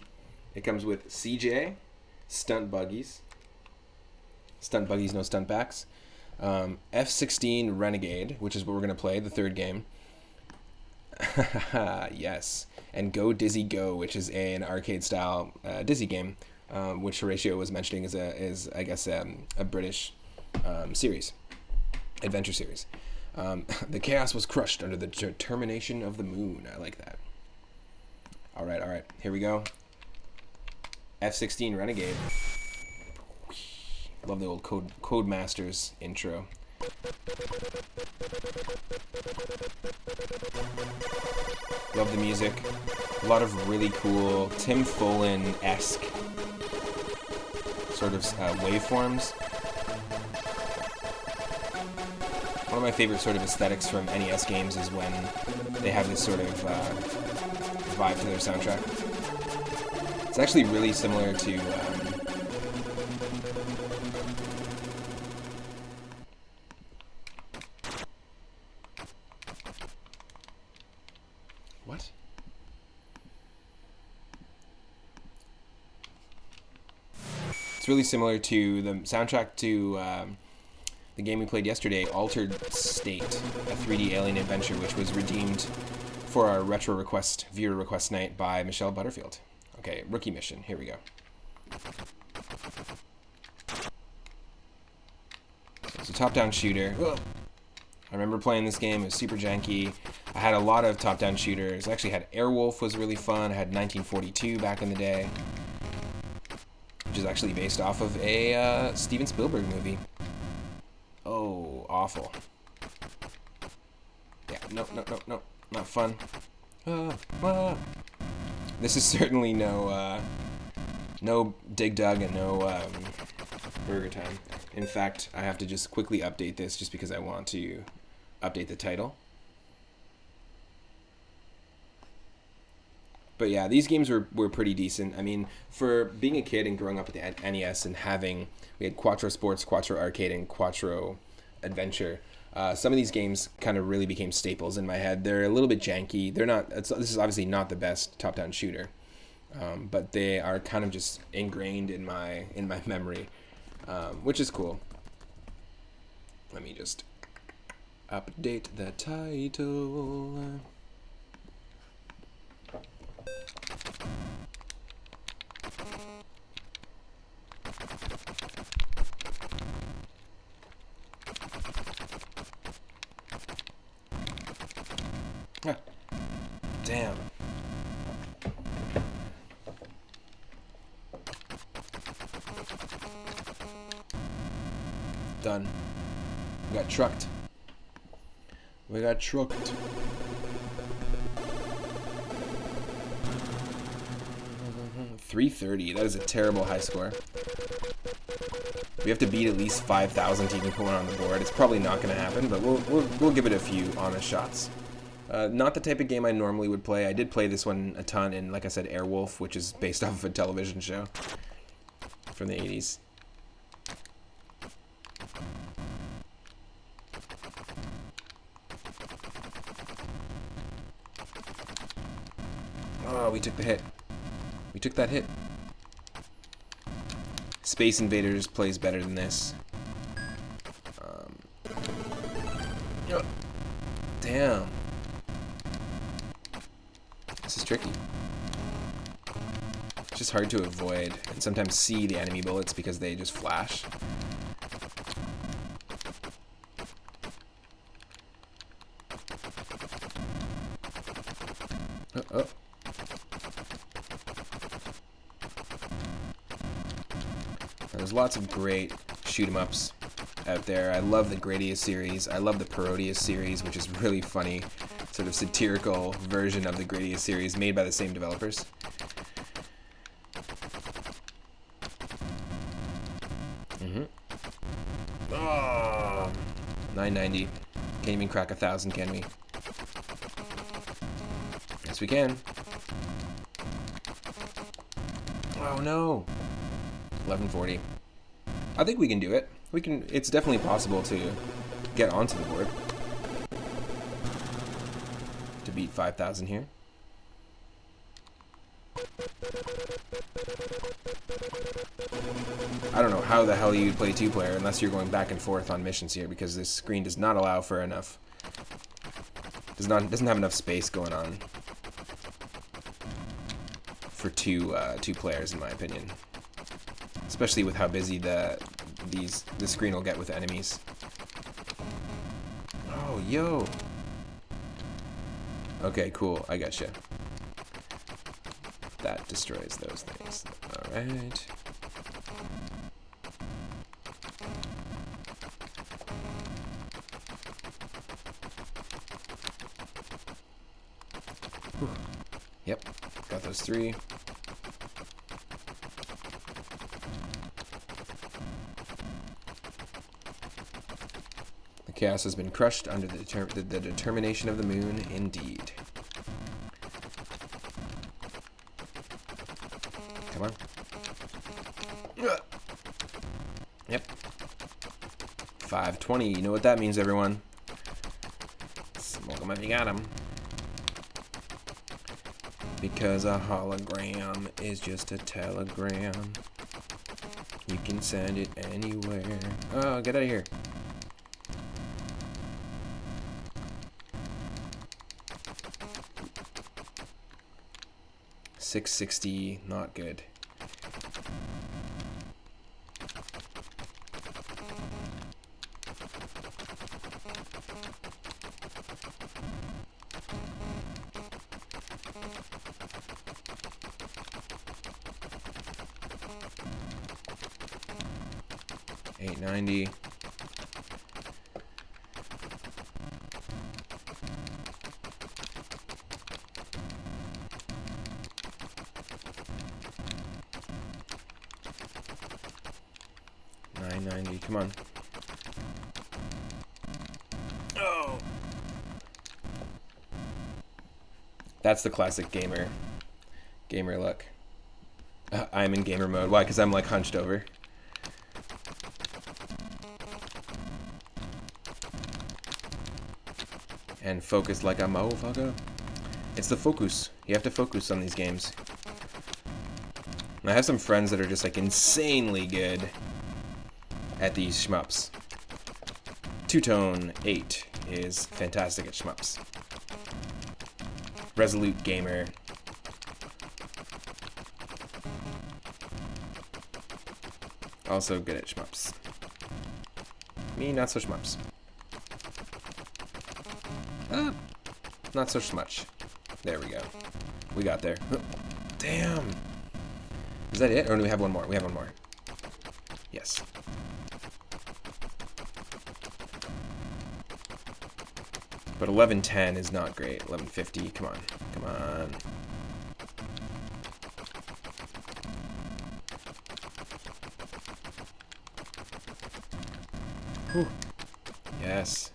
It comes with CJ, stunt buggies. Stunt buggies, no stunt backs. F-16 Renegade, which is what we're going to play, the third game. Yes. And Go Dizzy Go, which is an arcade-style Dizzy game, which Horatio was mentioning is I guess, a British series. adventure series. The chaos was crushed under the determination of the moon. I like that. All right. Here we go. F-16 Renegade. Love the old Codemasters intro. Love the music. A lot of really cool Tim Follin-esque sort of waveforms. One of my favorite sort of aesthetics from NES games is when they have this sort of vibe to their soundtrack. It's actually really similar to what? It's really similar to the soundtrack to the game we played yesterday, Altered State, a 3D alien adventure, which was redeemed for our retro request, viewer request night by Michelle Butterfield. Okay, rookie mission. Here we go. It's a top-down shooter. Whoa. I remember playing this game. It was super janky. I had a lot of top-down shooters. I actually had Airwolf was really fun. I had 1942 back in the day, which is actually based off of a Steven Spielberg movie. Oh, awful. Yeah, no, not fun. This is certainly no Dig Dug and no Burger Time. In fact, I have to just quickly update this just because I want to update the title. But yeah, these games were pretty decent. I mean, for being a kid and growing up with the NES and we had Quattro Sports, Quattro Arcade, and Quattro Adventure. Some of these games kind of really became staples in my head. They're a little bit janky. This is obviously not the best top-down shooter, but they are kind of just ingrained in my memory, which is cool. Let me just update the title. Damn. Done. We got trucked. 330. That is a terrible high score. We have to beat at least 5,000 to even put one on the board. It's probably not going to happen, but we'll give it a few honest shots. Not the type of game I normally would play. I did play this one a ton in, like I said, Airwolf, which is based off of a television show from the 80s. Oh, we took the hit. We took that hit. Space Invaders plays better than this. Damn. This is tricky. It's just hard to avoid and sometimes see the enemy bullets because they just flash. Oh. There's lots of great shoot-'em-ups out there. I love the Gradius series. I love the Parodius series, which is really funny. Sort of satirical version of the Gradius series made by the same developers. Oh, 990. Can't even crack 1,000, can we? Yes, we can. Oh no. 1140. I think we can do it. It's definitely possible to get onto the board. To beat 5,000 here. I don't know how the hell you'd play two-player unless you're going back and forth on missions here, because this screen does not allow for enough. Doesn't have enough space going on for two players, in my opinion. Especially with how busy the screen will get with enemies. Oh, yo. Okay, cool. I gotcha. That destroys those things. Alright. Yep, got those 3. The chaos has been crushed under the determination of the moon, indeed. Come on. Yep. 520, you know what that means, everyone. Smoke 'em if you got 'em. Because a hologram is just a telegram. You can send it anywhere. Oh, get out of here. $660, not good. $890. $990. Come on. Oh. That's the classic gamer look. I'm in gamer mode. Why? Because I'm like hunched over. And focused like a motherfucker. It's the focus. You have to focus on these games. And I have some friends that are just like insanely good at these shmups. Two-Tone 8 is fantastic at shmups. Resolute Gamer. Also good at shmups. Me, not so shmups. Not so much. There we go. We got there. Damn. Is that it? Or do we have one more? We have one more. Yes. But 1110 is not great. 1150. Come on. Come on. Whew. Yes.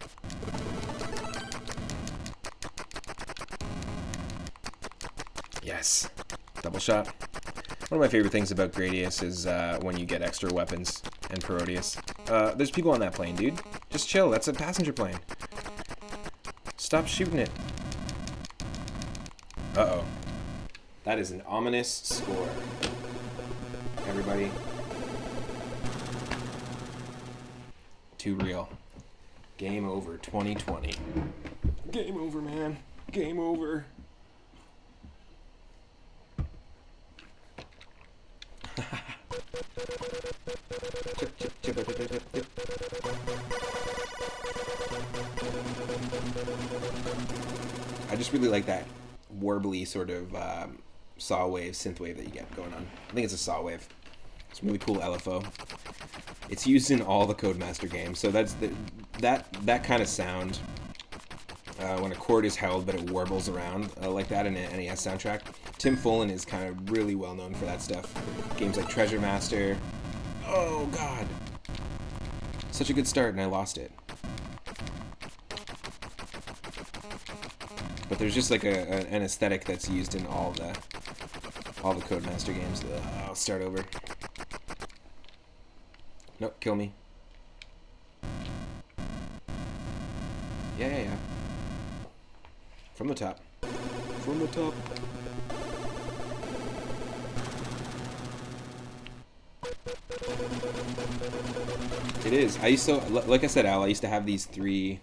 Yes. Double shot. One of my favorite things about Gradius is when you get extra weapons and Parodius. There's people on that plane, dude. Just chill. That's a passenger plane. Stop shooting it. Uh-oh. That is an ominous score. Everybody. Too real. Game over 2020. Game over, man. Game over. I just really like that warbly sort of saw wave, synth wave that you get going on. I think it's a saw wave. It's a really cool LFO. It's used in all the Codemaster games, so that's that kind of sound when a chord is held but it warbles around like that in an NES soundtrack. Tim Follin is kind of really well known for that stuff. Games like Treasure Master. Oh god, such a good start and I lost it. But there's just like an aesthetic that's used in all the Codemaster games. I'll start over. Nope, kill me. Yeah. From the top. From the top. It is. I used to, like I said, Al, I used to have these 3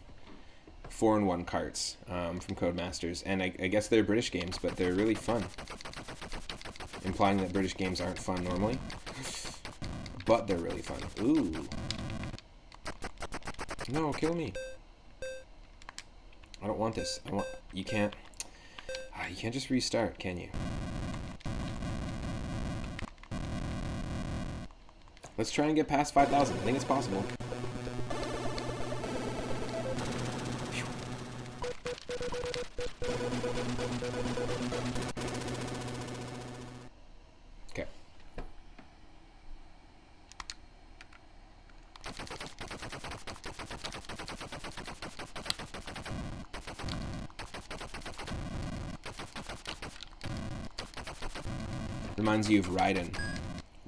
4-in-1 carts from Codemasters, and I guess they're British games, but they're really fun. Implying that British games aren't fun normally. But they're really fun. Ooh. No, kill me. I don't want this. You can't just restart, can you? Let's try and get past 5,000. I think it's possible. Okay. Reminds you of Raiden.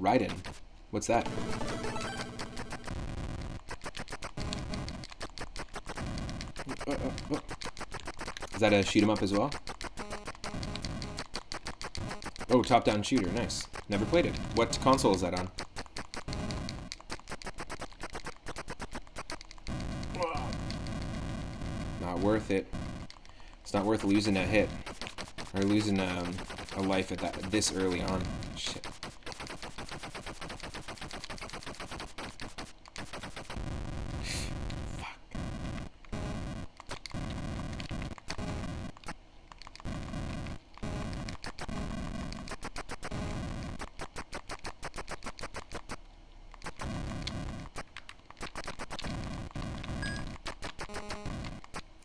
Raiden? What's that? Is that a shoot 'em up as well? Oh, top-down shooter. Nice. Never played it. What console is that on? Not worth it. It's not worth losing a hit. Or losing a life at this early on. Shit. Fuck.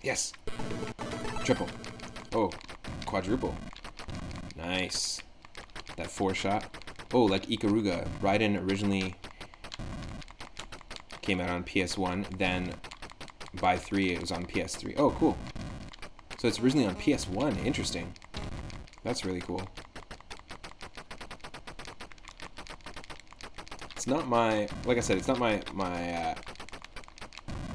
Yes. Triple. Oh, quadruple. Nice. That 4-shot. Oh, like Ikaruga. Raiden originally came out on PS1, then by 3 it was on PS3. Oh, cool. So it's originally on PS1. Interesting. That's really cool. It's not my, like I said, it's not my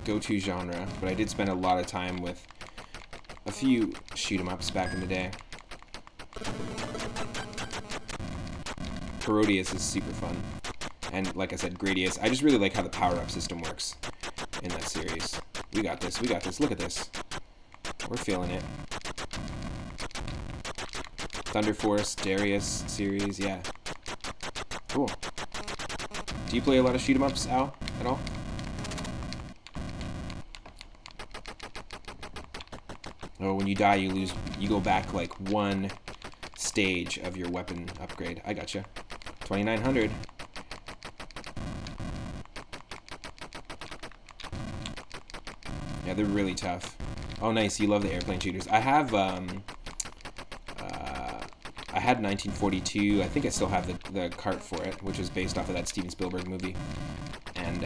go-to genre, but I did spend a lot of time with a few shoot-'em-ups back in the day. Parodius is super fun. And like I said, Gradius. I just really like how the power-up system works in that series. We got this, we got this. Look at this. We're feeling it. Thunder Force, Darius series, yeah. Cool. Do you play a lot of shoot-'em-ups, Al, at all? Oh, when you die, you go back like one stage of your weapon upgrade. I gotcha. 2,900. Yeah, they're really tough. Oh, nice. You love the airplane shooters. I have, I had 1942. I think I still have the cart for it, which is based off of that Steven Spielberg movie. And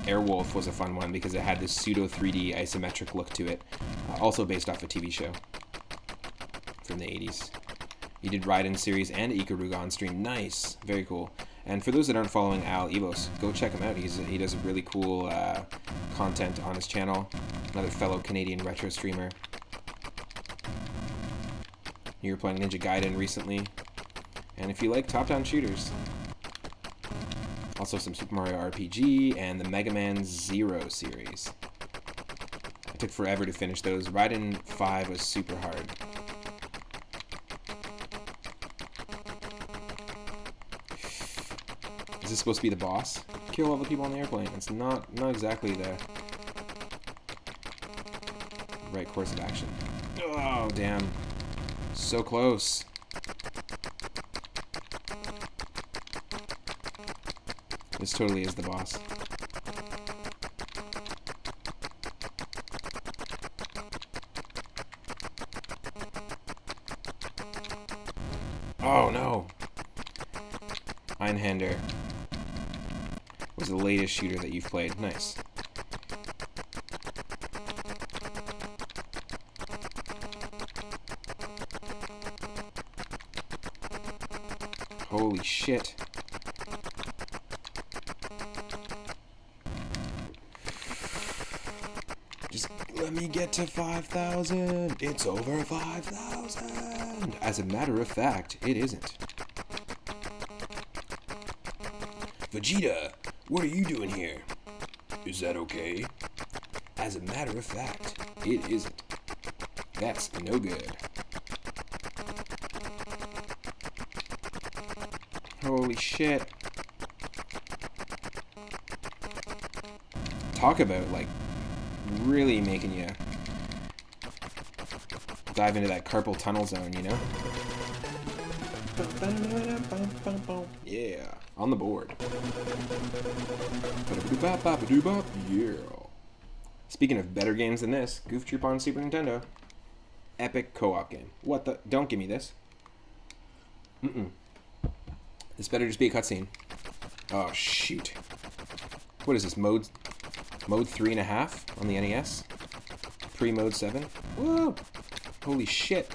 Airwolf was a fun one because it had this pseudo 3D isometric look to it. Also based off a TV show from the 80s. You did Raiden series and Ikaruga on stream. Nice. Very cool. And for those that aren't following Al Evos, go check him out. He does a really cool content on his channel. Another fellow Canadian retro streamer. You were playing Ninja Gaiden recently. And if you like top-down shooters. Also some Super Mario RPG and the Mega Man Zero series. It took forever to finish those. Raiden 5 was super hard. Is this supposed to be the boss? Kill all the people on the airplane. It's not exactly the right course of action. Oh, damn. So close. This totally is the boss. Oh no! Einhander was the latest shooter that you've played. Nice. Holy shit. Just let me get to 5,000. It's over 5,000. As a matter of fact, it isn't. Vegeta, what are you doing here? Is that okay? As a matter of fact, it isn't. That's no good. Holy shit. Talk about, like, really making you Dive into that carpal tunnel zone, you know? Yeah, on the board. Yeah. Speaking of better games than this, Goof Troop on Super Nintendo. Epic co-op game. What the? Don't give me this. This better just be a cutscene. Oh, shoot. What is this, mode 3.5 on the NES? Pre-mode 7? Whoa! Holy shit.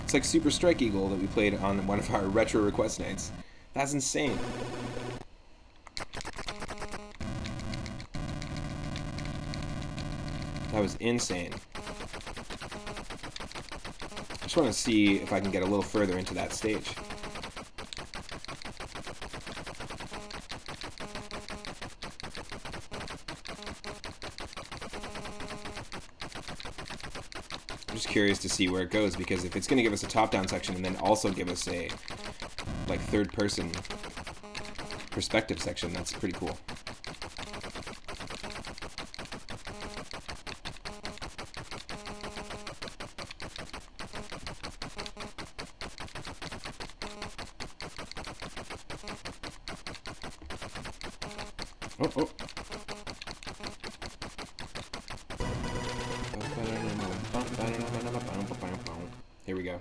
It's like Super Strike Eagle that we played on one of our retro request nights. That's insane. That was insane. I just want to see if I can get a little further into that stage. I'm just curious to see where it goes, because if it's going to give us a top-down section and then also give us a like third-person perspective section, that's pretty cool. Oh, oh. Here we go.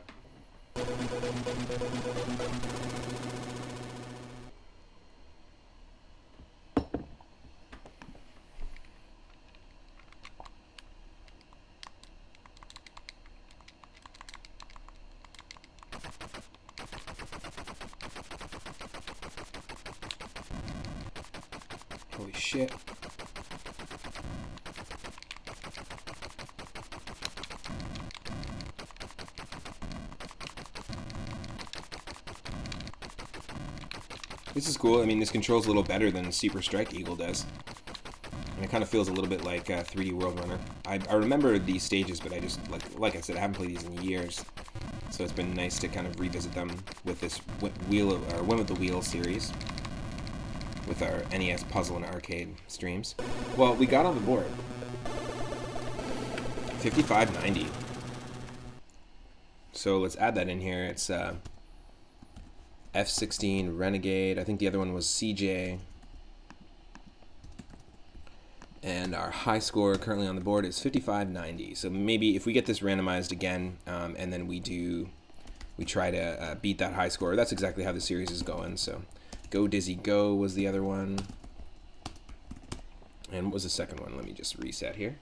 Holy shit. This is cool. I mean, this controls a little better than Super Strike Eagle does. And it kind of feels a little bit like 3D World Runner. I remember these stages, but I just, like I said, I haven't played these in years. So it's been nice to kind of revisit them with this Whim of the Wheel series. With our NES puzzle and arcade streams. Well, we got on the board 5590. So let's add that in here. It's F16 Renegade. I think the other one was CJ. And our high score currently on the board is 5590. So maybe if we get this randomized again, and then we try to beat that high score. That's exactly how the series is going. So. Go Dizzy Go was the other one. And what was the second one? Let me just reset here.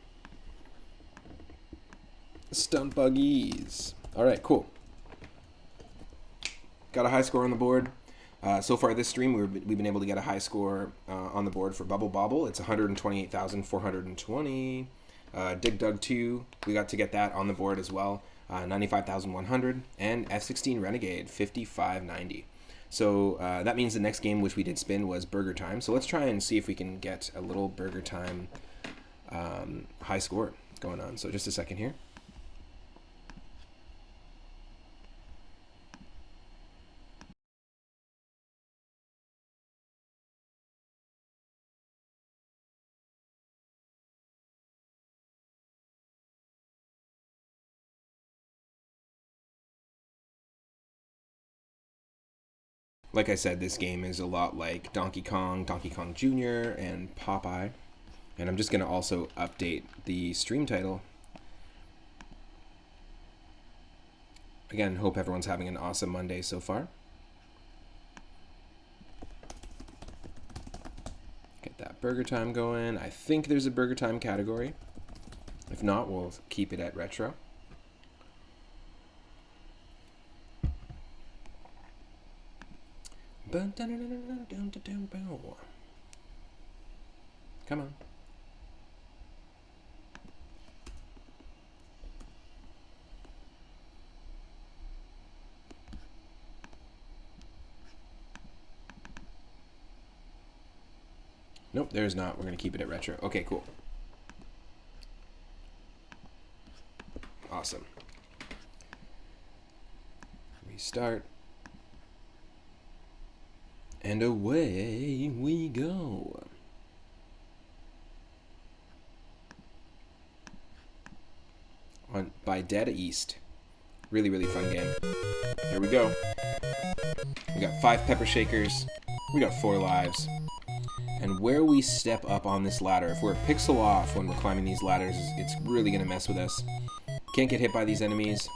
Stunt Buggies. Alright, cool. Got a high score on the board. So far this stream, we've been able to get a high score on the board for Bubble Bobble. It's 128,420. Dig Dug 2, we got to get that on the board as well. 95,100. And F16 Renegade, 5590. So that means the next game which we did spin was Burger Time. So let's try and see if we can get a little Burger Time high score going on. So just a second here. Like I said, this game is a lot like Donkey Kong, Donkey Kong Jr., and Popeye. And I'm just going to also update the stream title. Again, hope everyone's having an awesome Monday so far. Get that Burger Time going. I think there's a Burger Time category. If not, we'll keep it at retro. Come on. Nope, there's not. We're going to keep it at retro. Okay, cool. Awesome. Restart. And away we go. by Dead East. Really, really fun game. Here we go. We got 5 pepper shakers. We got 4 lives. And where we step up on this ladder, if we're a pixel off when we're climbing these ladders, it's really going to mess with us. Can't get hit by these enemies.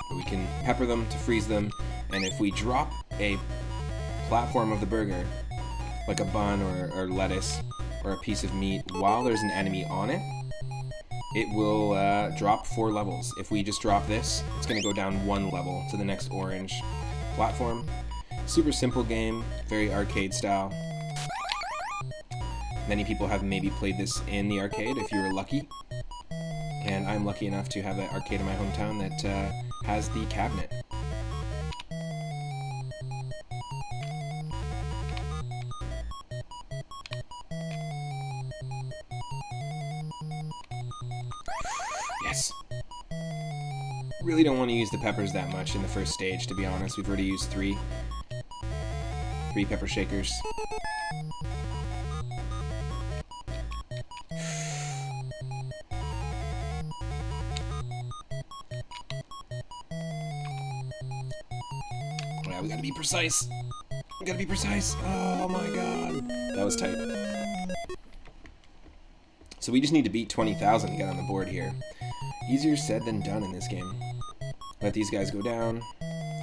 But we can pepper them to freeze them. And if we drop a platform of the burger, like a bun or lettuce or a piece of meat, while there's an enemy on it, it will drop 4 levels. If we just drop this, it's going to go down 1 level to the next orange platform. Super simple game, very arcade style. Many people have maybe played this in the arcade if you were lucky. And I'm lucky enough to have an arcade in my hometown that has the cabinet. Yes. Really don't want to use the peppers that much in the first stage, to be honest. We've already used 3 pepper shakers. Yeah, we gotta be precise. We gotta be precise. Oh my god. That was tight. So we just need to beat 20,000 to get on the board here. Easier said than done in this game. Let these guys go down.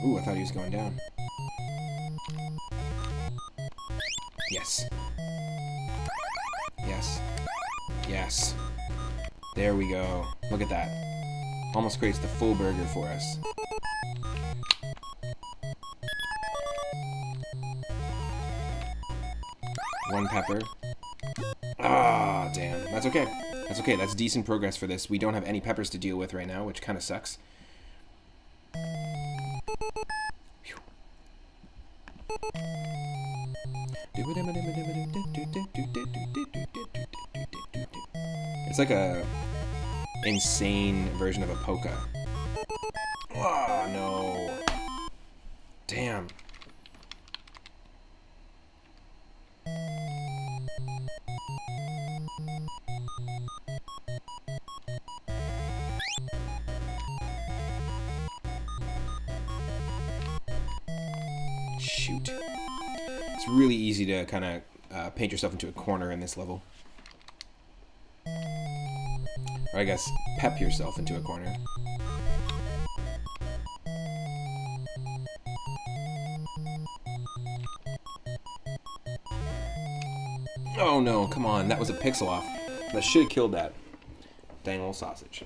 Ooh, I thought he was going down. Yes. Yes. Yes. There we go. Look at that. Almost creates the full burger for us. One pepper. Ah, damn. That's okay. That's okay. That's decent progress for this. We don't have any peppers to deal with right now, which kind of sucks. Whew. It's like a insane version of a polka. Oh, no. Damn. Shoot. It's really easy to kind of paint yourself into a corner in this level. Or I guess pep yourself into a corner. Oh no, come on, that was a pixel off. That should have killed that. Dang old sausage.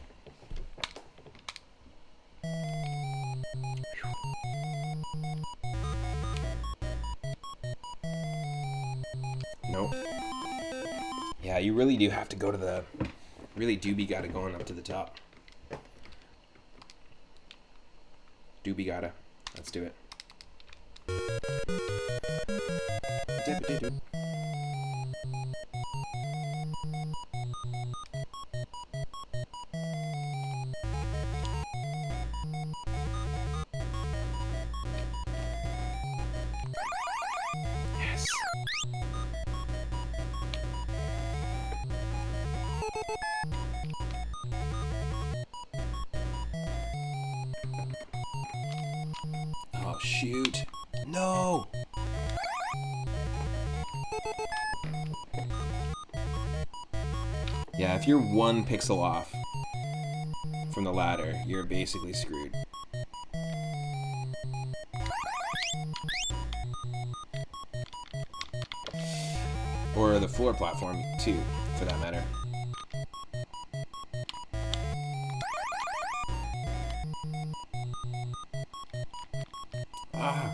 Nope. Yeah, you really do have to go to the... Really do be gotta going up to the top. Do be gotta. Let's do it. Yes. Oh, shoot. No! Yeah, if you're 1 pixel off from the ladder, you're basically screwed. Or the floor platform, too, for that matter. Ah.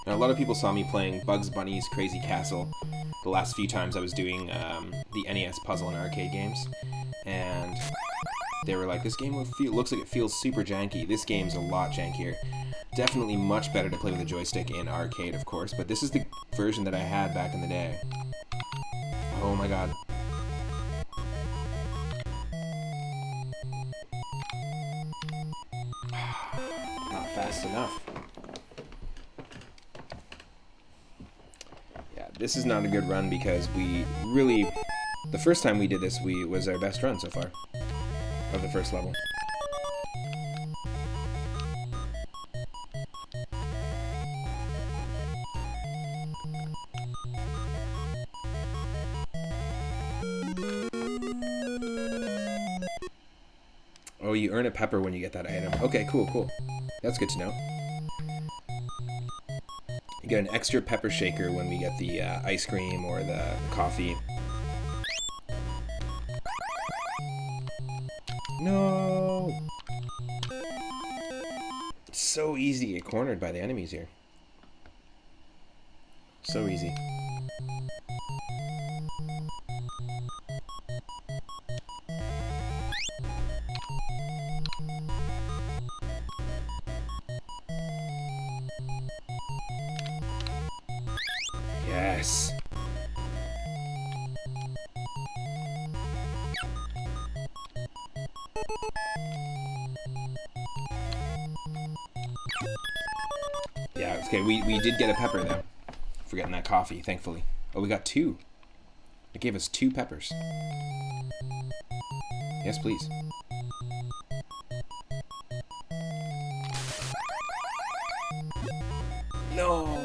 Now, a lot of people saw me playing Bugs Bunny's Crazy Castle the last few times I was doing the NES puzzle and arcade games, and they were like, this game looks like it feels super janky. This game's a lot jankier. Definitely much better to play with a joystick in arcade, of course, but this is the version that I had back in the day. Oh my god. Not fast enough. Yeah, this is not a good run because we really, the first time we did this, was our best run so far of the first level. Oh, you earn a pepper when you get that item. Okay, cool. That's good to know. You get an extra pepper shaker when we get the ice cream or the coffee. No! It's so easy to get cornered by the enemies here. So easy. Yes. Yeah, okay, we did get a pepper though. Forgetting that coffee, thankfully. Oh, we got 2. It gave us 2 peppers. Yes, please. No!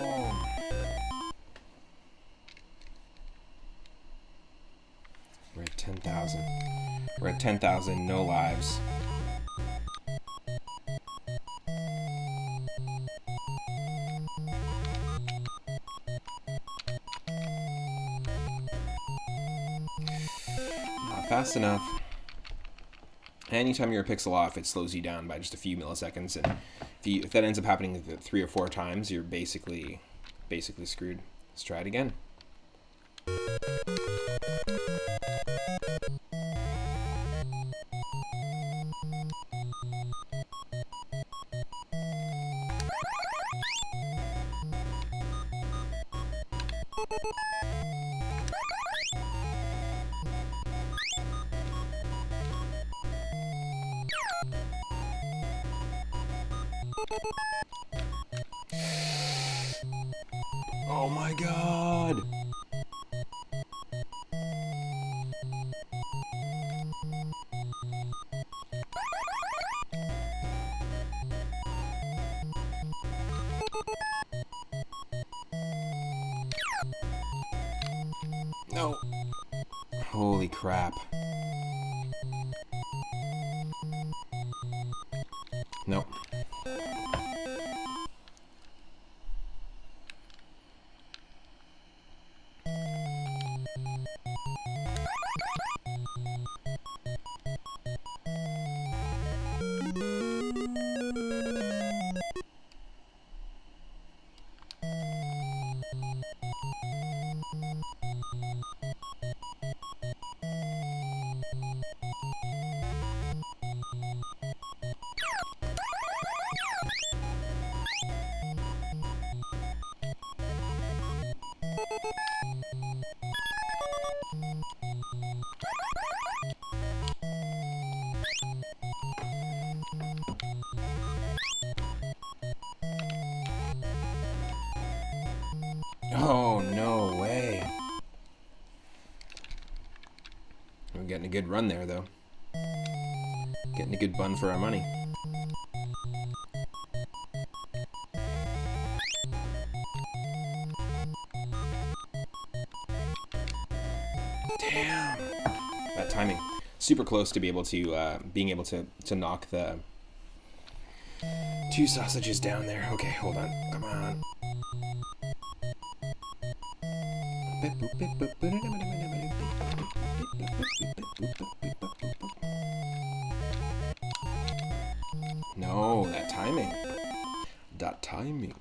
We're at 10,000. We're at 10,000, no lives. Not fast enough. Anytime you're a pixel off, it slows you down by just a few milliseconds, and if that ends up happening 3 or 4 times, you're basically screwed. Let's try it again. Oh my god! No. Holy crap. Nope. Oh, no way. We're getting a good run there, though. Getting a good bun for our money. Damn. That timing. Super close to be able to, being able to knock the 2 sausages down there. Okay, hold on. Come on. No, that timing. That timing.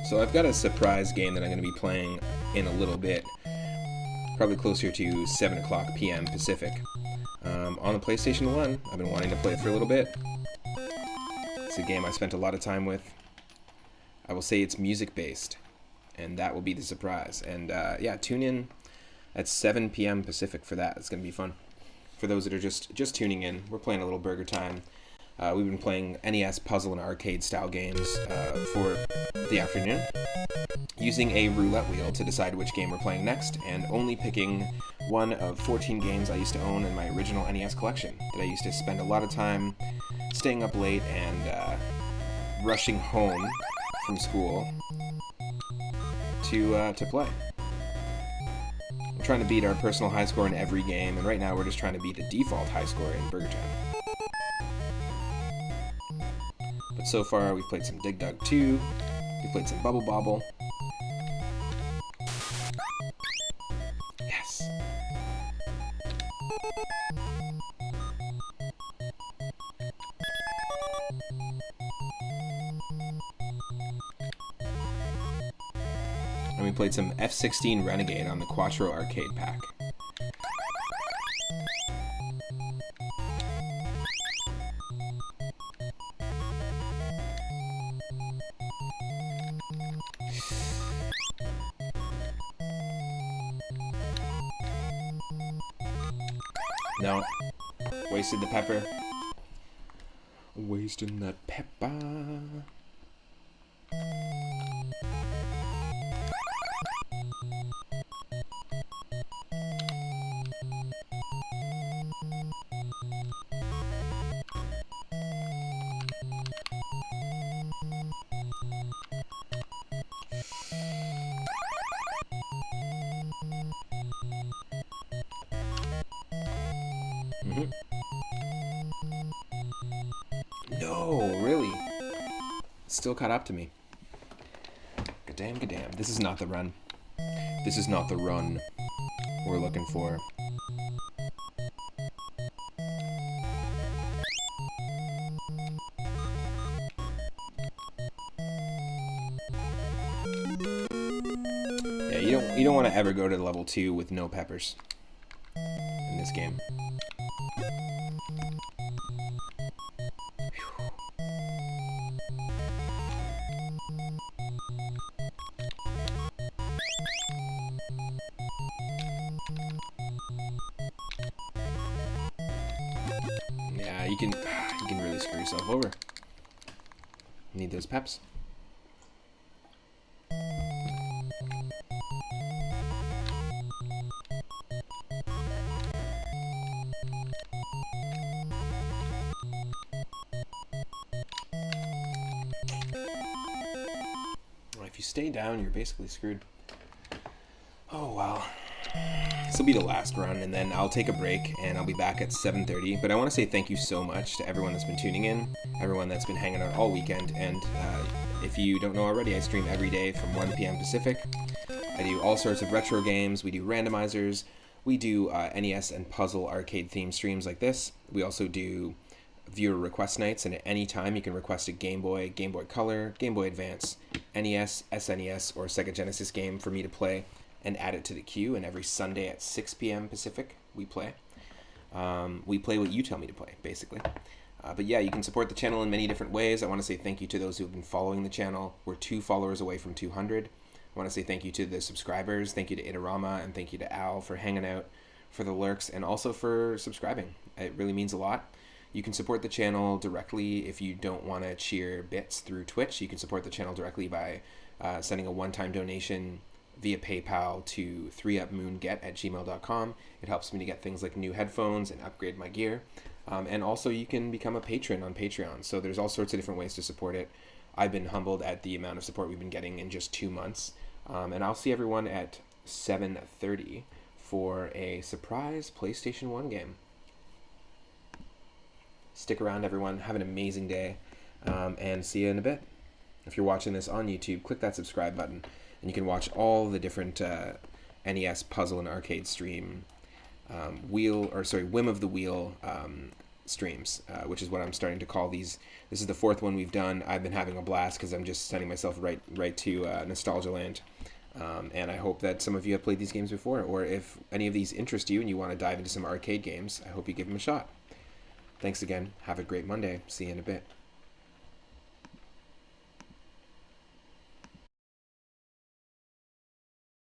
So I've got a surprise game that I'm going to be playing in a little bit. Probably closer to 7 o'clock p.m. Pacific. On the PlayStation 1. I've been wanting to play it for a little bit. It's a game I spent a lot of time with. I will say it's music-based, and that will be the surprise. And yeah, tune in at 7 p.m. Pacific for that. It's going to be fun. For those that are just tuning in, we're playing a little Burger Time. We've been playing NES puzzle and arcade style games for the afternoon, using a roulette wheel to decide which game we're playing next, and only picking one of 14 games I used to own in my original NES collection that I used to spend a lot of time staying up late and rushing home from school to play. We're trying to beat our personal high score in every game, and right now we're just trying to beat the default high score in Burger Time. But so far, we've played some Dig Dug 2, we've played some Bubble Bobble. Yes! And we played some F-16 Renegade on the Quattro arcade pack. No. Wasted the pepper. Wasting that pepper. No, really? Still caught up to me. Gadam, gadam. This is not the run. This is not the run we're looking for. Yeah, you don't want to ever go to level 2 with no peppers in this game. Yeah, you can really screw yourself over. Need those peps. Well, if you stay down, you're basically screwed. Oh well. This will be the last run, and then I'll take a break, and I'll be back at 7:30. But I want to say thank you so much to everyone that's been tuning in, everyone that's been hanging out all weekend, and if you don't know already, I stream every day from 1 p.m. Pacific. I do all sorts of retro games, we do randomizers, we do NES and puzzle arcade theme streams like this. We also do viewer request nights, and at any time you can request a Game Boy, Game Boy Color, Game Boy Advance, NES, SNES, or Sega Genesis game for me to play and add it to the queue, and every Sunday at 6 p.m. Pacific, we play. We play what you tell me to play, basically. But yeah, you can support the channel in many different ways. I want to say thank you to those who have been following the channel. We're 2 followers away from 200. I want to say thank you to the subscribers. Thank you to Itarama, and thank you to Al for hanging out, for the lurks, and also for subscribing. It really means a lot. You can support the channel directly if you don't want to cheer bits through Twitch. You can support the channel directly by sending a one-time donation via PayPal to 3upmoonget@gmail.com. It helps me to get things like new headphones and upgrade my gear. And also you can become a patron on Patreon. So there's all sorts of different ways to support it. I've been humbled at the amount of support we've been getting in just 2 months. And I'll see everyone at 7:30 for a surprise PlayStation 1 game. Stick around, everyone. Have an amazing day. And see you in a bit. If you're watching this on YouTube, click that subscribe button. And you can watch all the different NES puzzle and arcade stream Whim of the Wheel streams, which is what I'm starting to call these. This is the 4th one we've done. I've been having a blast because I'm just sending myself right to nostalgia land. And I hope that some of you have played these games before, or if any of these interest you and you want to dive into some arcade games, I hope you give them a shot. Thanks again. Have a great Monday. See you in a bit.